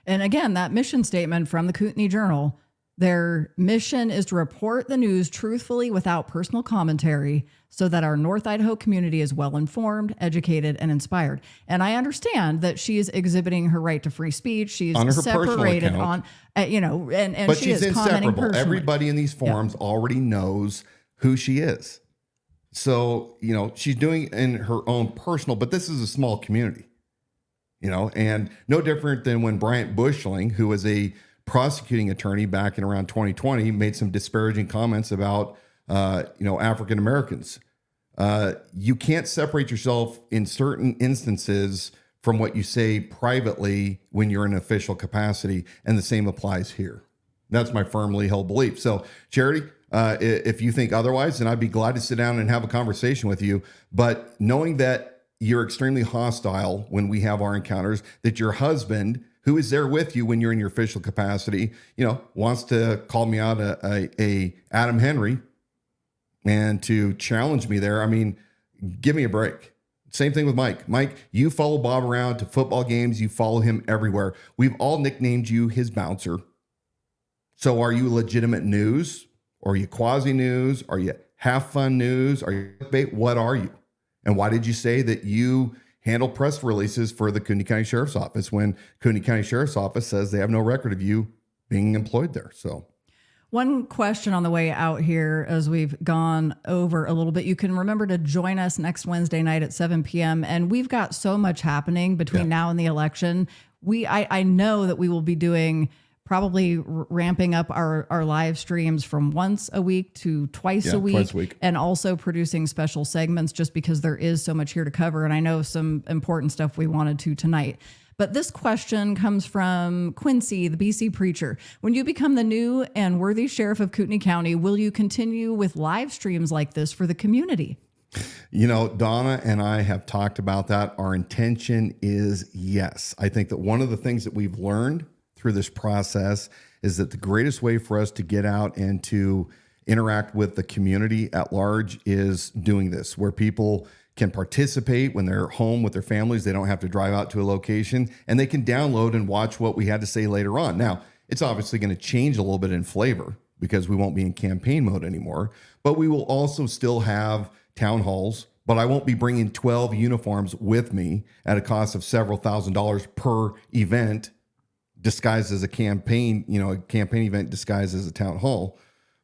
And again, that mission statement from the Kootenai Journal, their mission is to report the news truthfully without personal commentary so that our North Idaho community is well informed, educated, and inspired. And I understand that she is exhibiting her right to free speech. She's on her separated account. and But she she's is commenting inseparable. personally. Everybody in these forums already knows who she is. So, she's doing it in her own personal, but this is a small community. And no different than when Bryant Bushling, who was a prosecuting attorney back in around 2020, made some disparaging comments about, African Americans. You can't separate yourself in certain instances from what you say privately when you're in an official capacity, and the same applies here. That's my firmly held belief. So, Charity, if you think otherwise, then I'd be glad to sit down and have a conversation with you. But knowing that you're extremely hostile when we have our encounters, that your husband, who is there with you when you're in your official capacity, wants to call me out a Adam Henry and to challenge me there. I mean, give me a break. Same thing with Mike. Mike, you follow Bob around to football games. You follow him everywhere. We've all nicknamed you his bouncer. So are you legitimate news? Or are you quasi news? Are you half fun news? Are you clickbait? What are you? And why did you say that you handle press releases for the Kootenai County Sheriff's Office when Kootenai County Sheriff's Office says they have no record of you being employed there? So, one question on the way out here as we've gone over a little bit. You can remember to join us next Wednesday night at 7 p.m. And we've got so much happening between now and the election. I know that we will be doing probably ramping up our live streams from once a week to twice a week, and also producing special segments just because there is so much here to cover. And I know some important stuff we wanted to tonight. But this question comes from Quincy, the BC preacher. When you become the new and worthy sheriff of Kootenai County, will you continue with live streams like this for the community? You know, Donna and I have talked about that. Our intention is yes. I think that one of the things that we've learned through this process is that the greatest way for us to get out and to interact with the community at large is doing this, where people can participate when they're home with their families. They don't have to drive out to a location, and they can download and watch what we had to say later on. Now, it's obviously going to change a little bit in flavor because we won't be in campaign mode anymore, but we will also still have town halls, but I won't be bringing 12 uniforms with me at a cost of several $1,000s per event disguised as a campaign, a campaign event disguised as a town hall.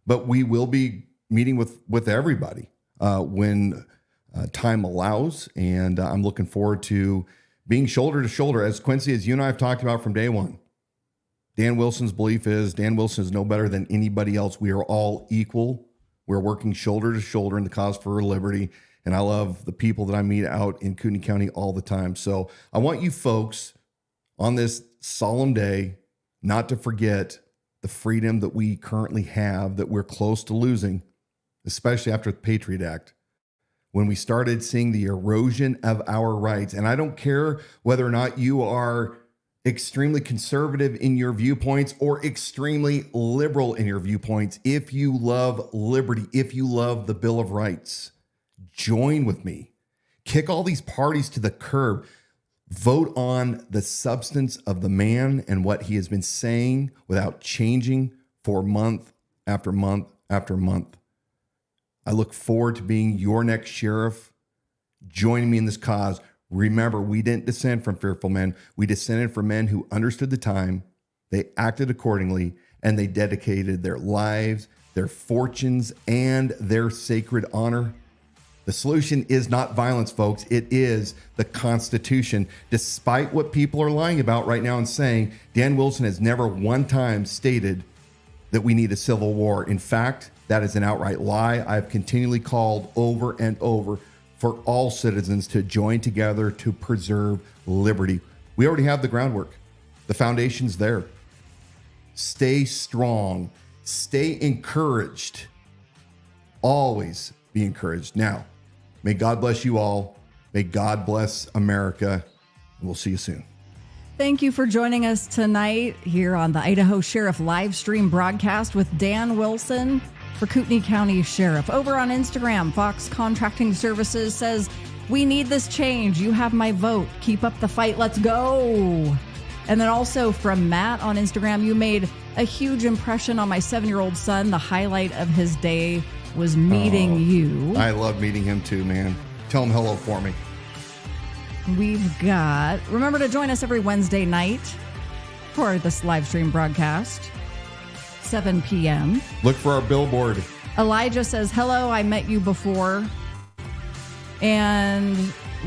But we will be meeting with everybody when time allows. And I'm looking forward to being shoulder to shoulder. As Quincy, as you and I have talked about from day one, Dan Wilson's belief is Dan Wilson is no better than anybody else. We are all equal. We're working shoulder to shoulder in the cause for liberty. And I love the people that I meet out in Kootenai County all the time. So I want you folks on this solemn day not to forget the freedom that we currently have, that we're close to losing, especially after the Patriot Act, when we started seeing the erosion of our rights. And I don't care whether or not you are extremely conservative in your viewpoints or extremely liberal in your viewpoints. If you love liberty, if you love the Bill of Rights, join with me. Kick all these parties to the curb. Vote on the substance of the man and what he has been saying without changing for month after month after month. I look forward to being your next sheriff. Joining me in this cause. Remember, we didn't descend from fearful men. We descended from men who understood the time, they acted accordingly, and they dedicated their lives, their fortunes, and their sacred honor. The solution is not violence, folks. It is the Constitution. Despite what people are lying about right now and saying, Dan Wilson has never one time stated that we need a civil war. In fact, that is an outright lie. I've continually called over and over for all citizens to join together to preserve liberty. We already have the groundwork. The foundation's there. Stay strong. Stay encouraged. Always be encouraged. Now, may God bless you all. May God bless America. And we'll see you soon. Thank you for joining us tonight here on the Idaho Sheriff live stream broadcast with Dan Wilson for Kootenai County Sheriff. Over on Instagram, Fox Contracting Services says, "We need this change. You have my vote. Keep up the fight. Let's go." And then also from Matt on Instagram, "You made a huge impression on my 7-year-old son. The highlight of his day was meeting you." I love meeting him too, man. Tell him hello for me. We've got, remember to join us every Wednesday night for this live stream broadcast, 7 p.m. Look for our billboard. Elijah says, "Hello, I met you before." And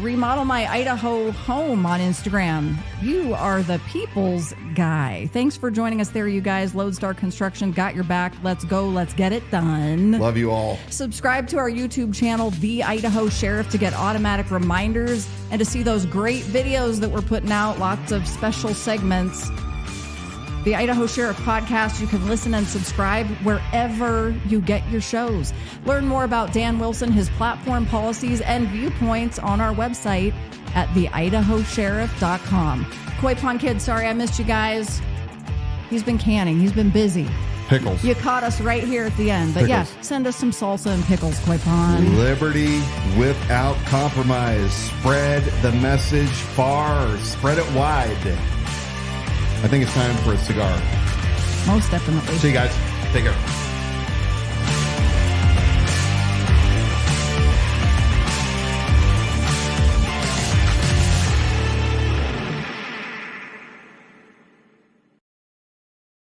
remodel my Idaho home on Instagram. You are the people's guy. Thanks for joining us there, you guys. Lodestar Construction got your back. Let's go. Let's get it done. Love you all. Subscribe to our YouTube channel, The Idaho Sheriff, to get automatic reminders and to see those great videos that we're putting out. Lots of special segments. The Idaho Sheriff Podcast, you can listen and subscribe wherever you get your shows. Learn more about Dan Wilson, his platform policies, and viewpoints on our website at theidahosheriff.com. Koi Pond Kid, sorry I missed you guys. He's been canning. He's been busy. Pickles. You caught us right here at the end. But Pickles. yeah, send us some salsa and pickles, Koi Pond. Liberty without compromise. Spread the message far. Spread it wide. I think it's time for a cigar. Most definitely. See you guys. Take care.